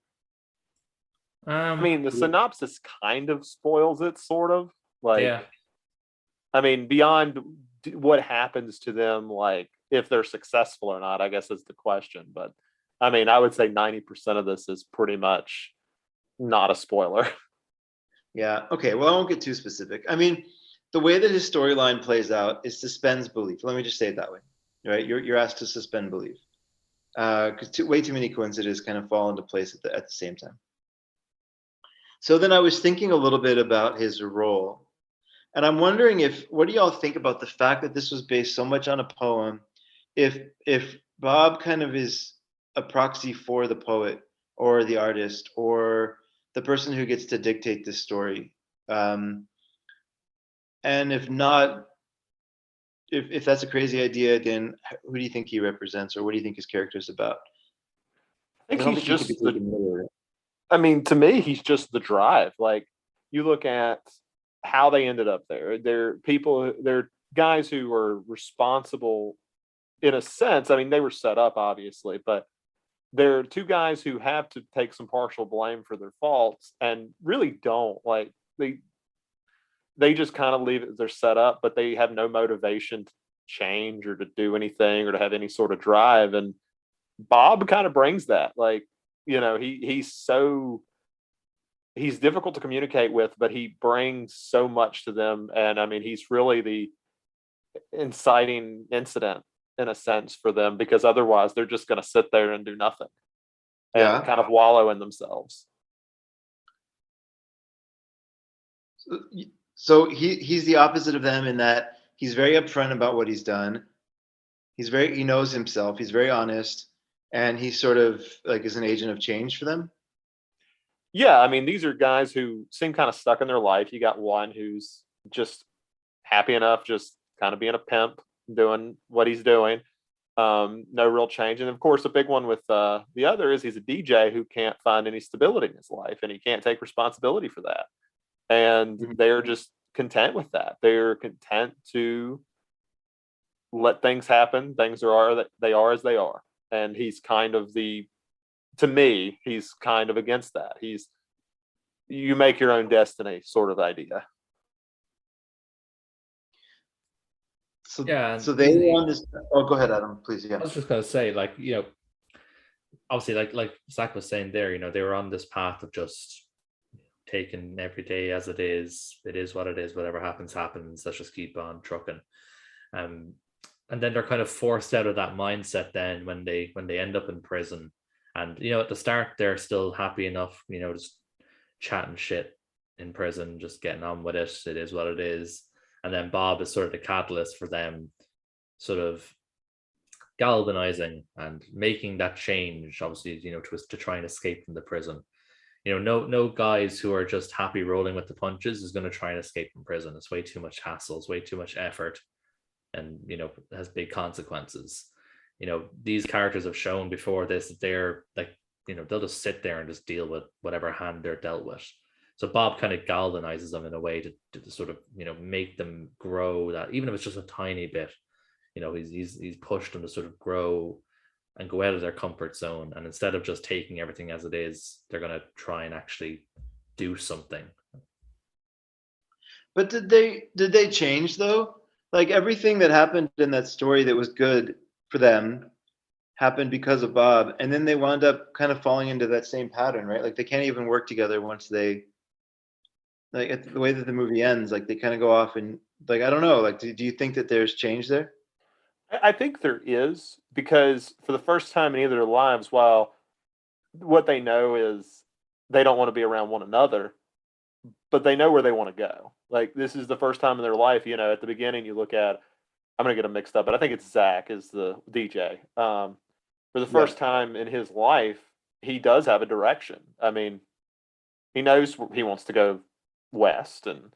I mean, the synopsis kind of spoils it, sort of. Like, yeah. I mean, beyond what happens to them, like if they're successful or not, I guess is the question. But I mean, I would say 90% of this is pretty much not a spoiler. Yeah. Okay. Well, I won't get too specific. I mean, the way that his storyline plays out is suspends belief. Let me just say it that way. Right? You're asked to suspend belief because way too many coincidences kind of fall into place at the same time. So then I was thinking a little bit about his role, and I'm wondering what do y'all think about the fact that this was based so much on a poem? If Bob kind of is a proxy for the poet or the artist or the person who gets to dictate this story, and if not, if that's a crazy idea, then who do you think he represents, or what do you think his character is about? I I think don't he's think he could be just the, taken literally. I mean, to me, he's just the drive. Like, you look at how they ended up there. They're guys who are responsible in a sense. I mean, they were set up, obviously, but they're two guys who have to take some partial blame for their faults and really don't. Like, they just kind of leave it as they're set up, but they have no motivation to change or to do anything or to have any sort of drive. And Bob kind of brings that. Like, he's difficult to communicate with, but he brings so much to them. And I mean, he's really the inciting incident in a sense for them, because otherwise they're just going to sit there and do nothing and kind of wallow in themselves. So he's the opposite of them in that he's very upfront about what he's done. He knows himself. He's very honest, and he sort of like is an agent of change for them. Yeah, I mean, these are guys who seem kind of stuck in their life. You got one who's just happy enough, just kind of being a pimp, doing what he's doing. No real change. And of course, the big one with the other is he's a DJ who can't find any stability in his life, and he can't take responsibility for that. And they're just content with that. They're content to let things happen. Things they are as they are. And he's kind of to me, he's kind of against that. You make your own destiny sort of idea. So, Yeah. So they were on this. Oh, go ahead, Adam, please. Yeah. I was just gonna say, like, obviously, like Zach was saying there, they were on this path of just taking every day as it is. It is what it is. Whatever happens, happens. Let's just keep on trucking. And then they're kind of forced out of that mindset then when they end up in prison. And at the start they're still happy enough, just chatting shit in prison, just getting on with it. It is what it is. And then Bob is sort of the catalyst for them, sort of galvanizing and making that change. Obviously, to try and escape from the prison. No guys who are just happy rolling with the punches is going to try and escape from prison. It's way too much hassle, it's way too much effort, and it has big consequences. These characters have shown before this that they're like, they'll just sit there and just deal with whatever hand they're dealt with. So Bob kind of galvanizes them in a way to sort of make them grow, that even if it's just a tiny bit, he's pushed them to sort of grow and go out of their comfort zone. And instead of just taking everything as it is, they're going to try and actually do something. But did they change though? Like everything that happened in that story that was good for them happened because of Bob, and then they wound up kind of falling into that same pattern, right? Like they can't even work together once they, like the way that the movie ends, like they kind of go off and like, I don't know, like do you think that there's change there? I think there is, because for the first time in either of their lives, while what they know is they don't want to be around one another, but they know where they want to go. Like this is the first time in their life, at the beginning you look at, I'm going to get them mixed up, but I think it's Zach is the DJ. For the first time in his life, he does have a direction. I mean, he knows he wants to go west, and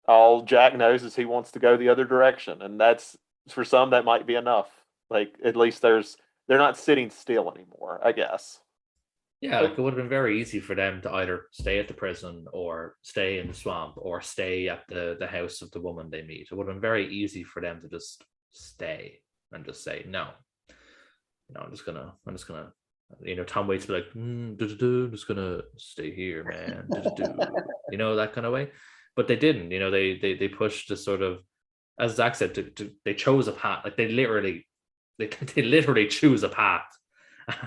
all Jack knows is he wants to go the other direction. And that's, for some, that might be enough. Like, at least they're not sitting still anymore, I guess. Yeah, like it would have been very easy for them to either stay at the prison or stay in the swamp or stay at the house of the woman they meet. It would have been very easy for them to just stay and just say, no, I'm just gonna Tom Waits be like, I'm just gonna stay here, man. That kind of way. But they didn't. They pushed to sort of, as Zach said, they chose a path. Like they literally choose a path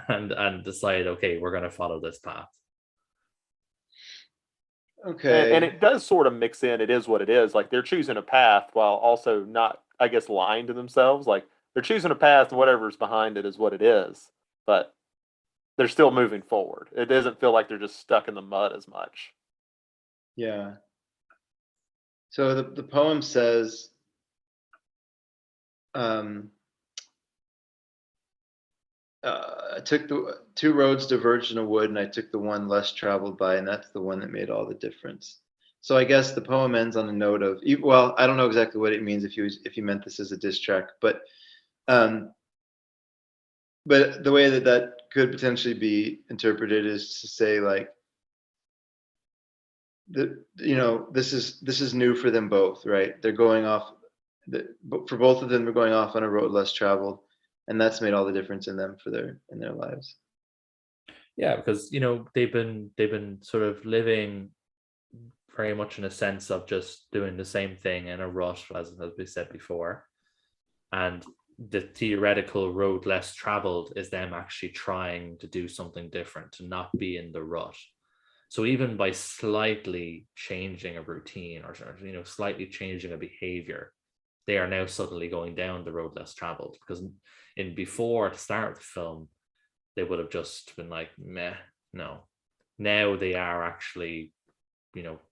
and decide, okay, we're gonna follow this path. Okay. And it does sort of mix in. It is what it is. Like they're choosing a path while also not, I guess, lying to themselves. Like they're choosing a path, whatever's behind it is what it is. But they're still moving forward. It doesn't feel like they're just stuck in the mud as much. Yeah. So the poem says, I took the two roads diverged in a wood, and I took the one less traveled by, and that's the one that made all the difference. So I guess the poem ends on a note of, well, I don't know exactly what it means if you meant this as a diss track, but the way that could potentially be interpreted is to say like, this is new for them both, right? They're going off, for both of them, they're going off on a road less traveled, and that's made all the difference in their lives. Yeah, because they've been sort of living very much in a sense of just doing the same thing in a rush, as we said before, and the theoretical road less traveled is them actually trying to do something different, to not be in the rut. So even by slightly changing a routine or slightly changing a behavior, they are now suddenly going down the road less traveled. Because before the start of the film, they would have just been like, meh, no. Now they are actually,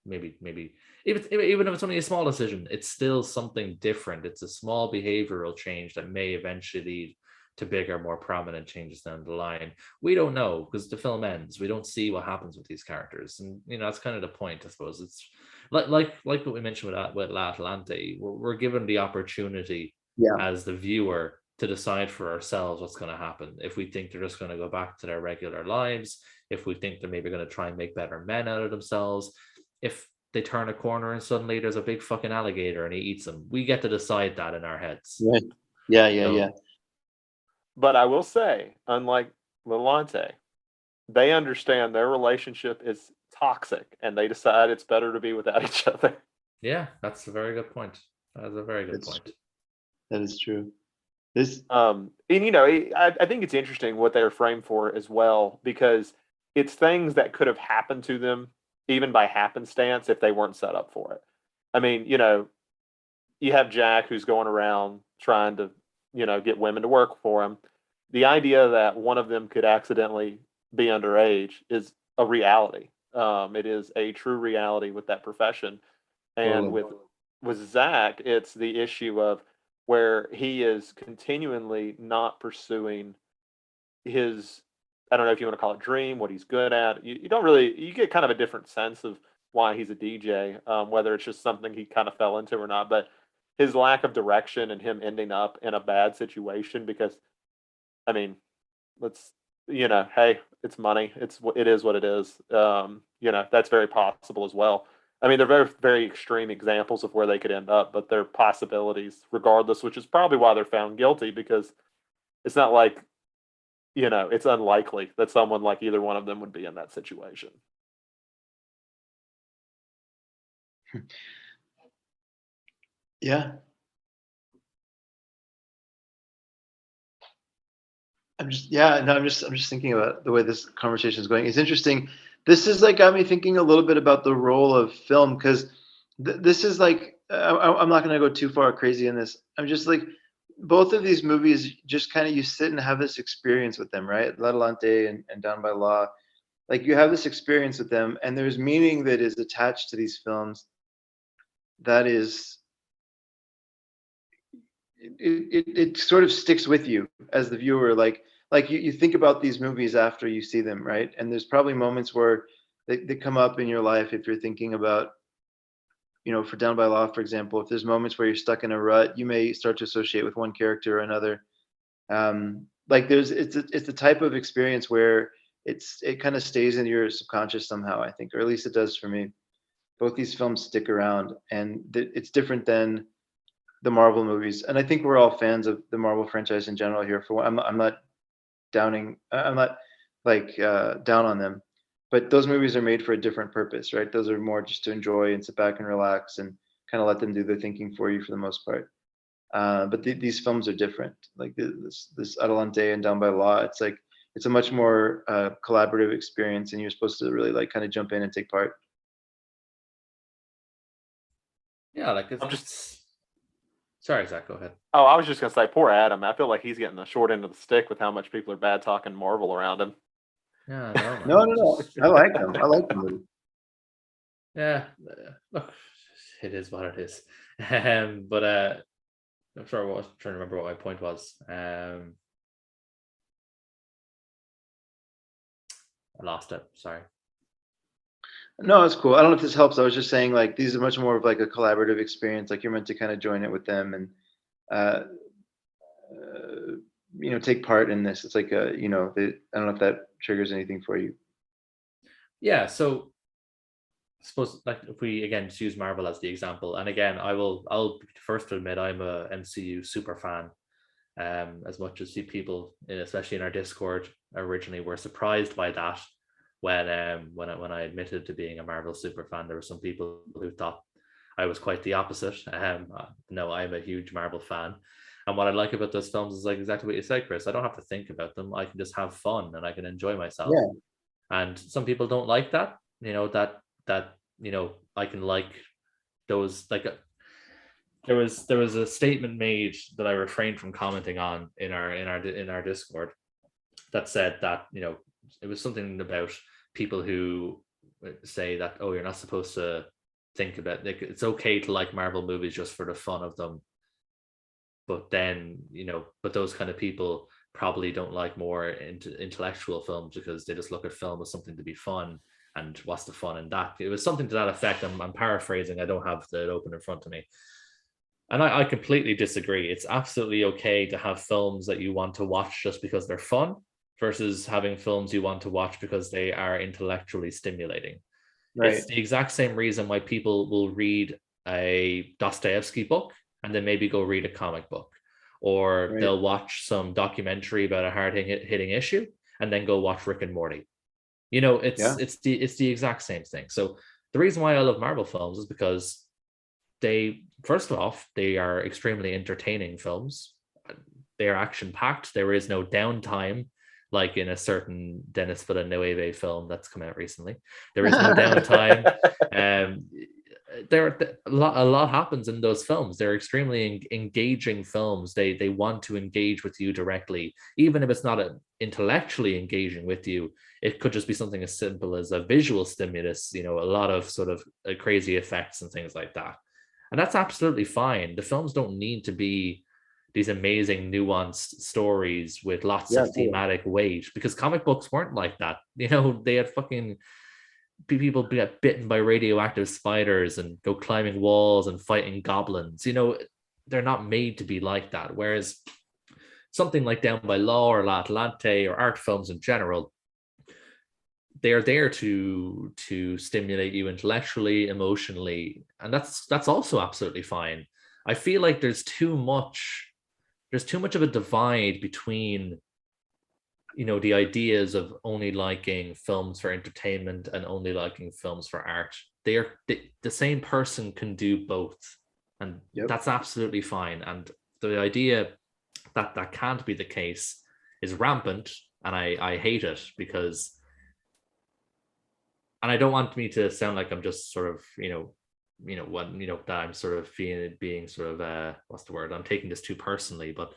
maybe even if it's only a small decision, it's still something different. It's a small behavioral change that may eventually lead to bigger, more prominent changes down the line. We don't know, because the film ends. We don't see what happens with these characters, and that's kind of the point, I suppose. It's like what we mentioned with La Atlante. We're given the opportunity, as the viewer, to decide for ourselves what's going to happen. If we think they're just going to go back to their regular lives, if we think they're maybe going to try and make better men out of themselves, if they turn a corner and suddenly there's a big fucking alligator and he eats them, we get to decide that in our heads. Right. Yeah. But I will say, unlike Lelante, they understand their relationship is toxic and they decide it's better to be without each other. Yeah, that's a very good point. That's a very good point. That is true. And I think it's interesting what they're framed for as well, because it's things that could have happened to them even by happenstance if they weren't set up for it. I mean, you have Jack who's going around trying to, get women to work for him. The idea that one of them could accidentally be underage is a reality. It is a true reality with that profession. And with Zach, it's the issue of where he is continually not pursuing his, I don't know if you want to call it dream, what he's good at. You don't really, you get kind of a different sense of why he's a DJ, whether it's just something he kind of fell into or not. But his lack of direction and him ending up in a bad situation because, I mean, hey, it's money. It is what it is. That's very possible as well. I mean, they're very, very extreme examples of where they could end up, but they're possibilities regardless, which is probably why they're found guilty, because it's not like, it's unlikely that someone like either one of them would be in that situation. Yeah. I'm just thinking about the way this conversation is going. It's interesting. This is like got me thinking a little bit about the role of film, because this is like, I'm not going to go too far crazy in this. I'm just like, both of these movies just kind of, you sit and have this experience with them, right? L'Atalante and Down by Law. Like you have this experience with them, and there's meaning that is attached to these films that is, it sort of sticks with you as the viewer. Like you think about these movies after you see them, right? And there's probably moments where they come up in your life if you're thinking about, for Down by Law, for example, if there's moments where you're stuck in a rut, you may start to associate with one character or another. Like it's the type of experience where it kind of stays in your subconscious somehow, I think, or at least it does for me. Both these films stick around, and it's different than the Marvel movies. And I think we're all fans of the Marvel franchise in general here. I'm not downing. I'm not like down on them. But those movies are made for a different purpose, right? Those are more just to enjoy and sit back and relax and kind of let them do the thinking for you for the most part. But these films are different. Like this Adelante and Down by Law, it's like it's a much more collaborative experience, and you're supposed to really like kind of jump in and take part. Yeah, like I'm just. Sorry, Zach, go ahead. Oh, I was just gonna say, poor Adam. I feel like he's getting the short end of the stick with how much people are bad talking Marvel around him. Yeah, no, man. No. I like them. I like them. Yeah, look, it is what it is. But I'm sorry, I was trying to remember what my point was. I lost it. Sorry. No, it's cool. I don't know if this helps. I was just saying like these are much more of like a collaborative experience. Like you're meant to kind of join it with them and uh, take part in this. It's like I don't know if that triggers anything for you. Yeah, so I suppose like if we again just use Marvel as the example, and again I'll first admit I'm a MCU super fan. As much as people, especially in our Discord, originally were surprised by that when I admitted to being a Marvel super fan. There were some people who thought I was quite the opposite. No, I'm a huge Marvel fan. And what I like about those films is like exactly what you said, Chris. I don't have to think about them. I can just have fun and I can enjoy myself. Yeah. And some people don't like that. I can like those like there was a statement made that I refrained from commenting on in our Discord that said that it was something about people who say that, oh, you're not supposed to think about, like, it's okay to like Marvel movies just for the fun of them, but then but those kind of people probably don't like more intellectual films because they just look at film as something to be fun, and what's the fun in that? It was something to that effect. I'm paraphrasing, I don't have it open in front of me. And I completely disagree. It's absolutely okay to have films that you want to watch just because they're fun versus having films you want to watch because they are intellectually stimulating. Right. It's the exact same reason why people will read a Dostoevsky book and then maybe go read a comic book, or Right. they'll watch some documentary about a hard-hitting issue and then go watch Rick and Morty. It's the exact same thing. So the reason why I love Marvel films is because first off, they are extremely entertaining films. They are action-packed. There is no downtime, like in a certain Denis Villeneuve film that's come out recently. There is no downtime. A lot happens in those films. They're extremely engaging films. They want to engage with you directly, even if it's not intellectually engaging with you. It could just be something as simple as a visual stimulus. A lot of sort of crazy effects and things like that. And that's absolutely fine. The films don't need to be these amazing nuanced stories with lots of thematic weight, because comic books weren't like that. They had fucking people get bitten by radioactive spiders and go climbing walls and fighting goblins. They're not made to be like that. Whereas something like Down by Law or La Atlante or art films in general, they are there to stimulate you intellectually, emotionally, and that's also absolutely fine. I feel like there's too much of a divide between the ideas of only liking films for entertainment and only liking films for art. The same person can do both, and that's absolutely fine. And the idea that can't be the case is rampant, and I hate it, because, and I don't want me to sound like I'm just sort of that I'm sort of being sort of what's the word, I'm taking this too personally. But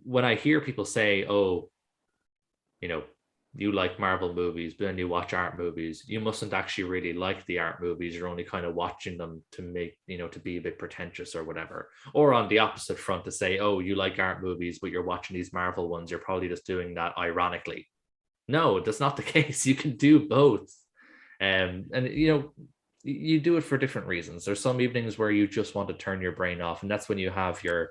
when I hear people say, oh, you like Marvel movies, but then you watch art movies, you mustn't actually really like the art movies. You're only kind of watching them to make, to be a bit pretentious or whatever. Or on the opposite front, to say, oh, you like art movies, but you're watching these Marvel ones, you're probably just doing that ironically. No, that's not the case. You can do both. And you do it for different reasons. There's some evenings where you just want to turn your brain off, and that's when you have your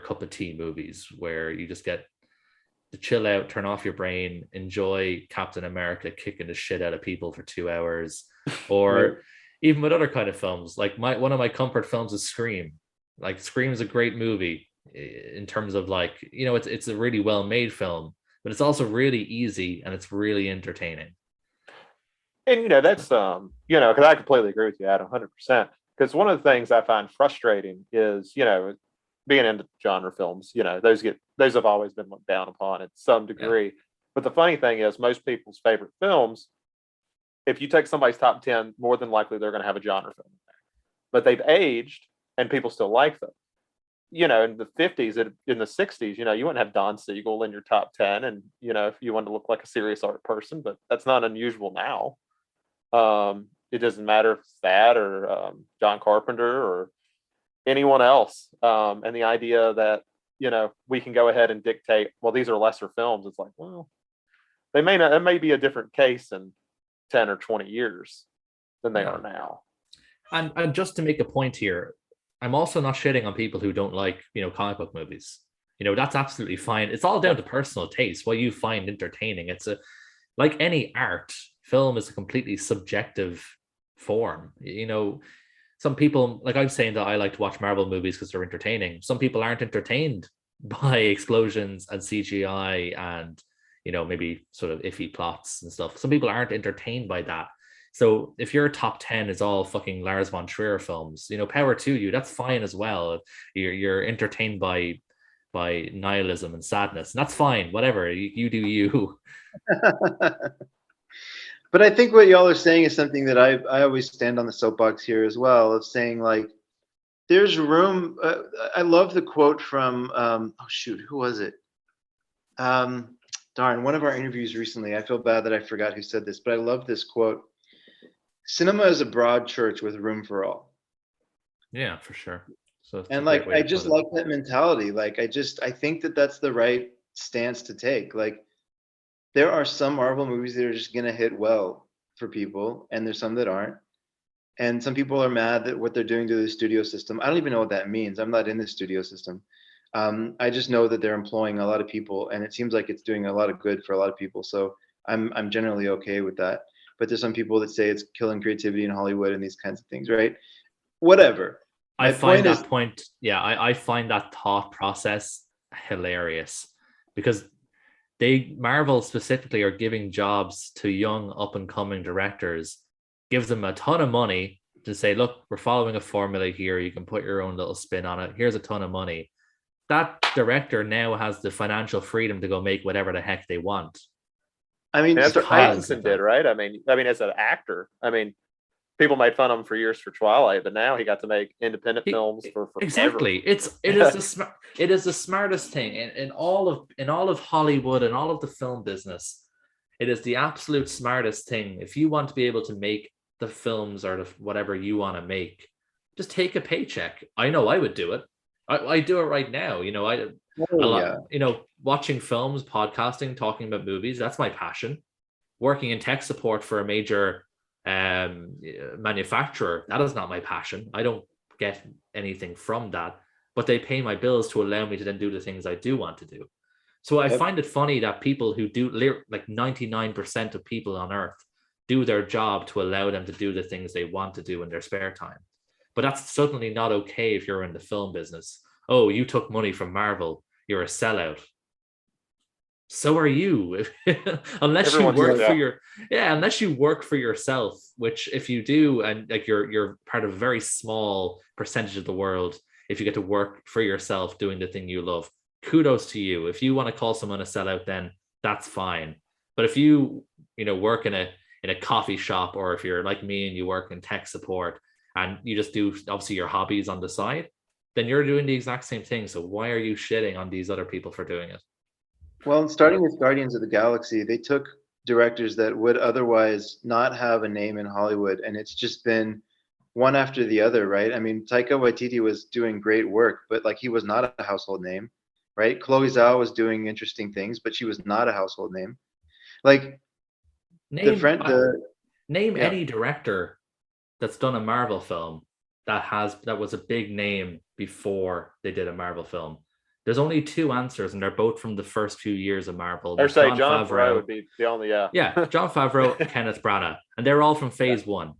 cup of tea movies, where you just get to chill out, turn off your brain, enjoy Captain America kicking the shit out of people for 2 hours. Or even with other kind of films, like one of my comfort films is Scream. Like, Scream is a great movie. in terms of like, it's a really well made film, but it's also really easy and it's really entertaining. And that's because I completely agree with you, Adam, 100%. Because one of the things I find frustrating is being into genre films. Those have always been looked down upon at some degree. Yeah. But the funny thing is, most people's favorite films, if you take somebody's top 10, more than likely they're going to have a genre film in there. But they've aged, and people still like them. In the 50s, in the 60s, you wouldn't have Don Siegel in your top 10, and if you wanted to look like a serious art person, but that's not unusual now. It doesn't matter if it's that or John Carpenter or anyone else. And the idea that we can go ahead and dictate, well, these are lesser films. It's like, well, they may not. It may be a different case in 10 or 20 years than they are now. And just to make a point here, I'm also not shitting on people who don't like comic book movies. That's absolutely fine. It's all down to personal taste, what you find entertaining. It's like any art, film is a completely subjective form. Some people, like I'm saying that I like to watch Marvel movies because they're entertaining. Some people aren't entertained by explosions and CGI and maybe sort of iffy plots and stuff. Some people aren't entertained by that. So if your top 10 is all fucking Lars von Trier films, power to you. That's fine as well. You're entertained by nihilism and sadness, and that's fine. Whatever, you do you. But I think what y'all are saying is something that I always stand on the soapbox here as well, of saying like, there's room. I love the quote from who was it? Darn, one of our interviews recently. I feel bad that I forgot who said this, but I love this quote. Cinema is a broad church with room for all. Yeah, for sure. So and like, I just love that mentality. Like, I think that that's the right stance to take. Like, there are some Marvel movies that are just gonna hit well for people, and there's some that aren't. And some people are mad that what they're doing to the studio system. I don't even know what that means. I'm not in the studio system. I just know that they're employing a lot of people, and it seems like it's doing a lot of good for a lot of people. So I'm generally okay with that. But there's some people that say it's killing creativity in Hollywood and these kinds of things, right? Whatever. I find that thought process hilarious, because Marvel specifically are giving jobs to young up and coming directors, gives them a ton of money to say, look, we're following a formula here. You can put your own little spin on it. Here's a ton of money. That director now has the financial freedom to go make whatever the heck they want. I mean, that's what Pattinson did, right? I mean, as an actor, people made fun of him for years for Twilight, but now he got to make independent films for exactly. It is the smartest thing in all of Hollywood and all of the film business. It is the absolute smartest thing. If you want to be able to make the films or whatever you want to make, just take a paycheck. I know I would do it. I do it right now. Watching films, podcasting, talking about movies, that's my passion. Working in tech support for a major manufacturer, that is not my passion. I don't get anything from that, but they pay my bills to allow me to then do the things I do want to do. So I find it funny that people who do, like 99% of people on earth, do their job to allow them to do the things they want to do in their spare time. But that's certainly not okay if you're in the film business. Oh, you took money from Marvel, you're a sellout. So are you. unless you work for yourself, which if you do, and like you're part of a very small percentage of the world, if you get to work for yourself doing the thing you love, kudos to you. If you want to call someone a sellout, then that's fine. But if you work in a coffee shop, or if you're like me and you work in tech support and you just do obviously your hobbies on the side, then you're doing the exact same thing. So why are you shitting on these other people for doing it? Well, starting with Guardians of the Galaxy, they took directors that would otherwise not have a name in Hollywood, and it's just been one after the other, right? I mean, Taika Waititi was doing great work, but like, he was not a household name, right? Chloe Zhao was doing interesting things, but she was not a household name. Like, name any director that's done a Marvel film that was a big name before they did a Marvel film. There's only two answers, and they're both from the first few years of Marvel. Or say Jon Favreau would be the only, yeah, Jon Favreau, Kenneth Branagh, and they're all from Phase 1.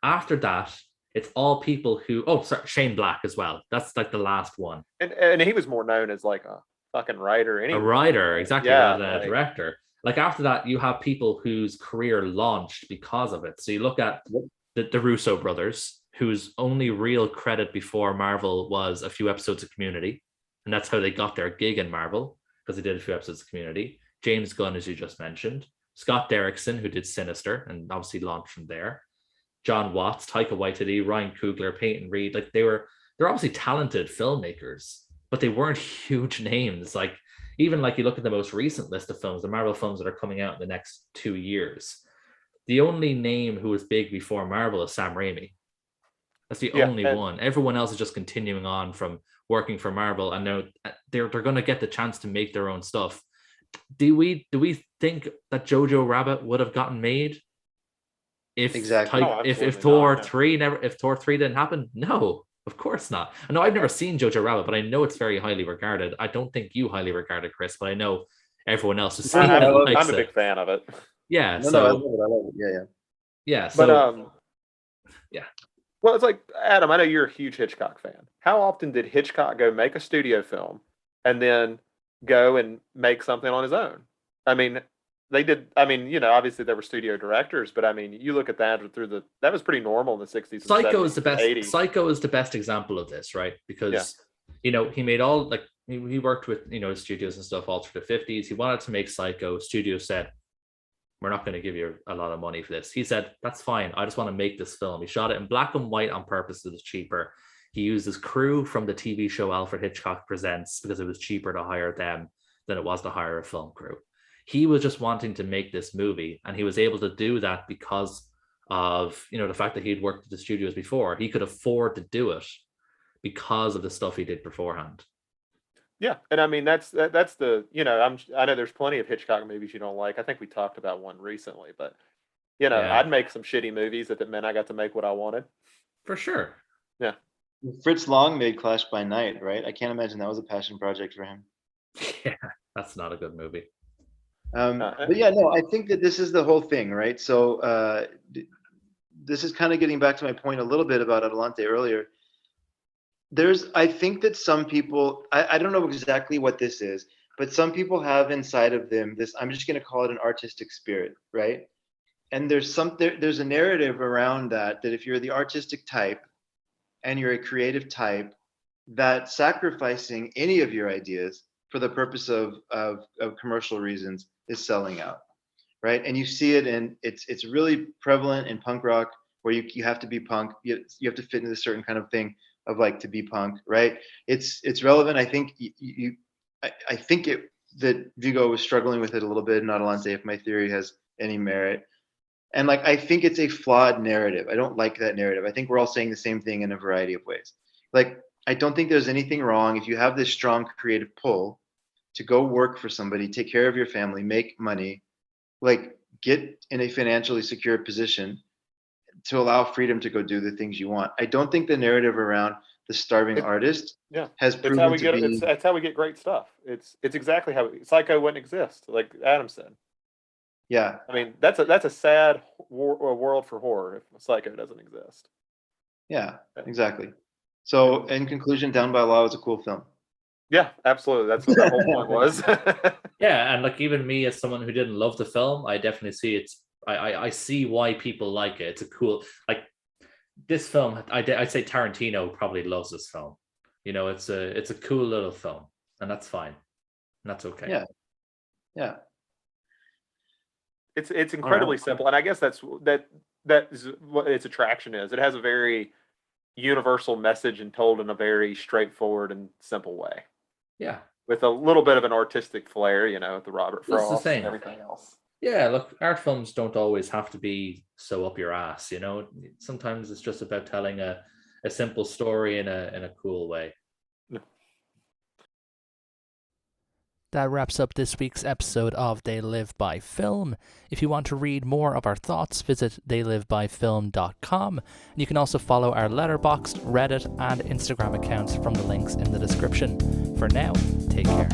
After that, It's all people who. Oh, sorry, Shane Black as well. That's like the last one. And he was more known as like a fucking writer A anyway. writer, exactly, Yeah, rather than a like- director. Like after that, you have people whose career launched because of it. So you look at the Russo brothers, whose only real credit before Marvel was a few episodes of Community, and that's how they got their gig in Marvel, because they did a few episodes of Community. James Gunn, as you just mentioned, Scott Derrickson, who did Sinister and obviously launched from there, John Watts, Taika Waititi, Ryan Coogler, Peyton Reed. Like they're obviously talented filmmakers, but they weren't huge names. Like even like you look at the most recent list of films, the Marvel films that are coming out in the next 2 years. The only name who was big before Marvel is Sam Raimi. That's the only one. Everyone else is just continuing on from working for Marvel, and now they're going to get the chance to make their own stuff. Do we think that Jojo Rabbit would have gotten made if Exactly. if Thor 3 didn't happen? No, of course not. I know I've never seen Jojo Rabbit, but I know it's very highly regarded. I don't think you highly regard it, Chris, but I know everyone else has seen it. I'm a big fan of it. Yeah. No, I love it. Yeah. Yeah. So, But yeah. Well, it's like, Adam, I know you're a huge Hitchcock fan. How often did Hitchcock go make a studio film and then go and make something on his own? I mean, they did. I mean, you know, obviously there were studio directors, but I mean, you look at that that was pretty normal in the 60s. Psycho is the best. 80s. Psycho is the best example of this, right? Because you know, he made all like he worked with, you know, studios and stuff all through the 50s. He wanted to make Psycho. Studio said, "We're not going to give you a lot of money for this." He said, "That's fine. I just want to make this film." He shot it in black and white on purpose. It was cheaper. He used his crew from the TV show Alfred Hitchcock Presents because it was cheaper to hire them than it was to hire a film crew. He was just wanting to make this movie, and he was able to do that because of, you know, the fact that he'd worked at the studios before. He could afford to do it because of the stuff he did beforehand. Yeah, and I mean that's the, you know, I know there's plenty of Hitchcock movies you don't like. I think we talked about one recently, but you know, I'd make some shitty movies if it meant I got to make what I wanted. For sure. Yeah. Fritz Lang made Clash by Night, right? I can't imagine that was a passion project for him. Yeah, that's not a good movie. But yeah, no, I think that this is the whole thing, right? So this is kind of getting back to my point a little bit about Adelante earlier. I think that some people, I don't know exactly what this is, but some people have inside of them this, I'm just going to call it an artistic spirit, right? And there's a narrative around that if you're the artistic type and you're a creative type, that sacrificing any of your ideas for the purpose of commercial reasons is selling out, right? And you see it, and it's really prevalent in punk rock, where you have to be punk, you have to fit into a certain kind of thing of like to be punk, right? It's relevant. I think I think that Vigo was struggling with it a little bit, not Adelante, if my theory has any merit. And like, I think it's a flawed narrative. I don't like that narrative. I think we're all saying the same thing in a variety of ways. Like, I don't think there's anything wrong if you have this strong creative pull to go work for somebody, take care of your family, make money, like get in a financially secure position to allow freedom to go do the things you want. I don't think the narrative around the starving artist has proven to be. That's how we get great stuff. It's exactly how Psycho wouldn't exist, like Adam said. Yeah, I mean, that's a sad world for horror if Psycho doesn't exist. Yeah, exactly. So, in conclusion, Down by Law was a cool film. Yeah, absolutely. That's what the whole point was. Yeah, and like even me as someone who didn't love the film, I definitely see I see why people like it. It's a cool, like this film. I'd say Tarantino probably loves this film. You know, it's a cool little film, and that's fine. And that's okay. Yeah. It's incredibly simple, and I guess that is what its attraction is. It has a very universal message and told in a very straightforward and simple way. Yeah, with a little bit of an artistic flair, you know, with the Robert Frost and everything else. Yeah, look, art films don't always have to be so up your ass, you know. Sometimes it's just about telling a simple story in a cool way. That wraps up this week's episode of They Live by Film. If you want to read more of our thoughts, visit theylivebyfilm.com. And you can also follow our Letterboxd, Reddit, and Instagram accounts from the links in the description. For now, take care.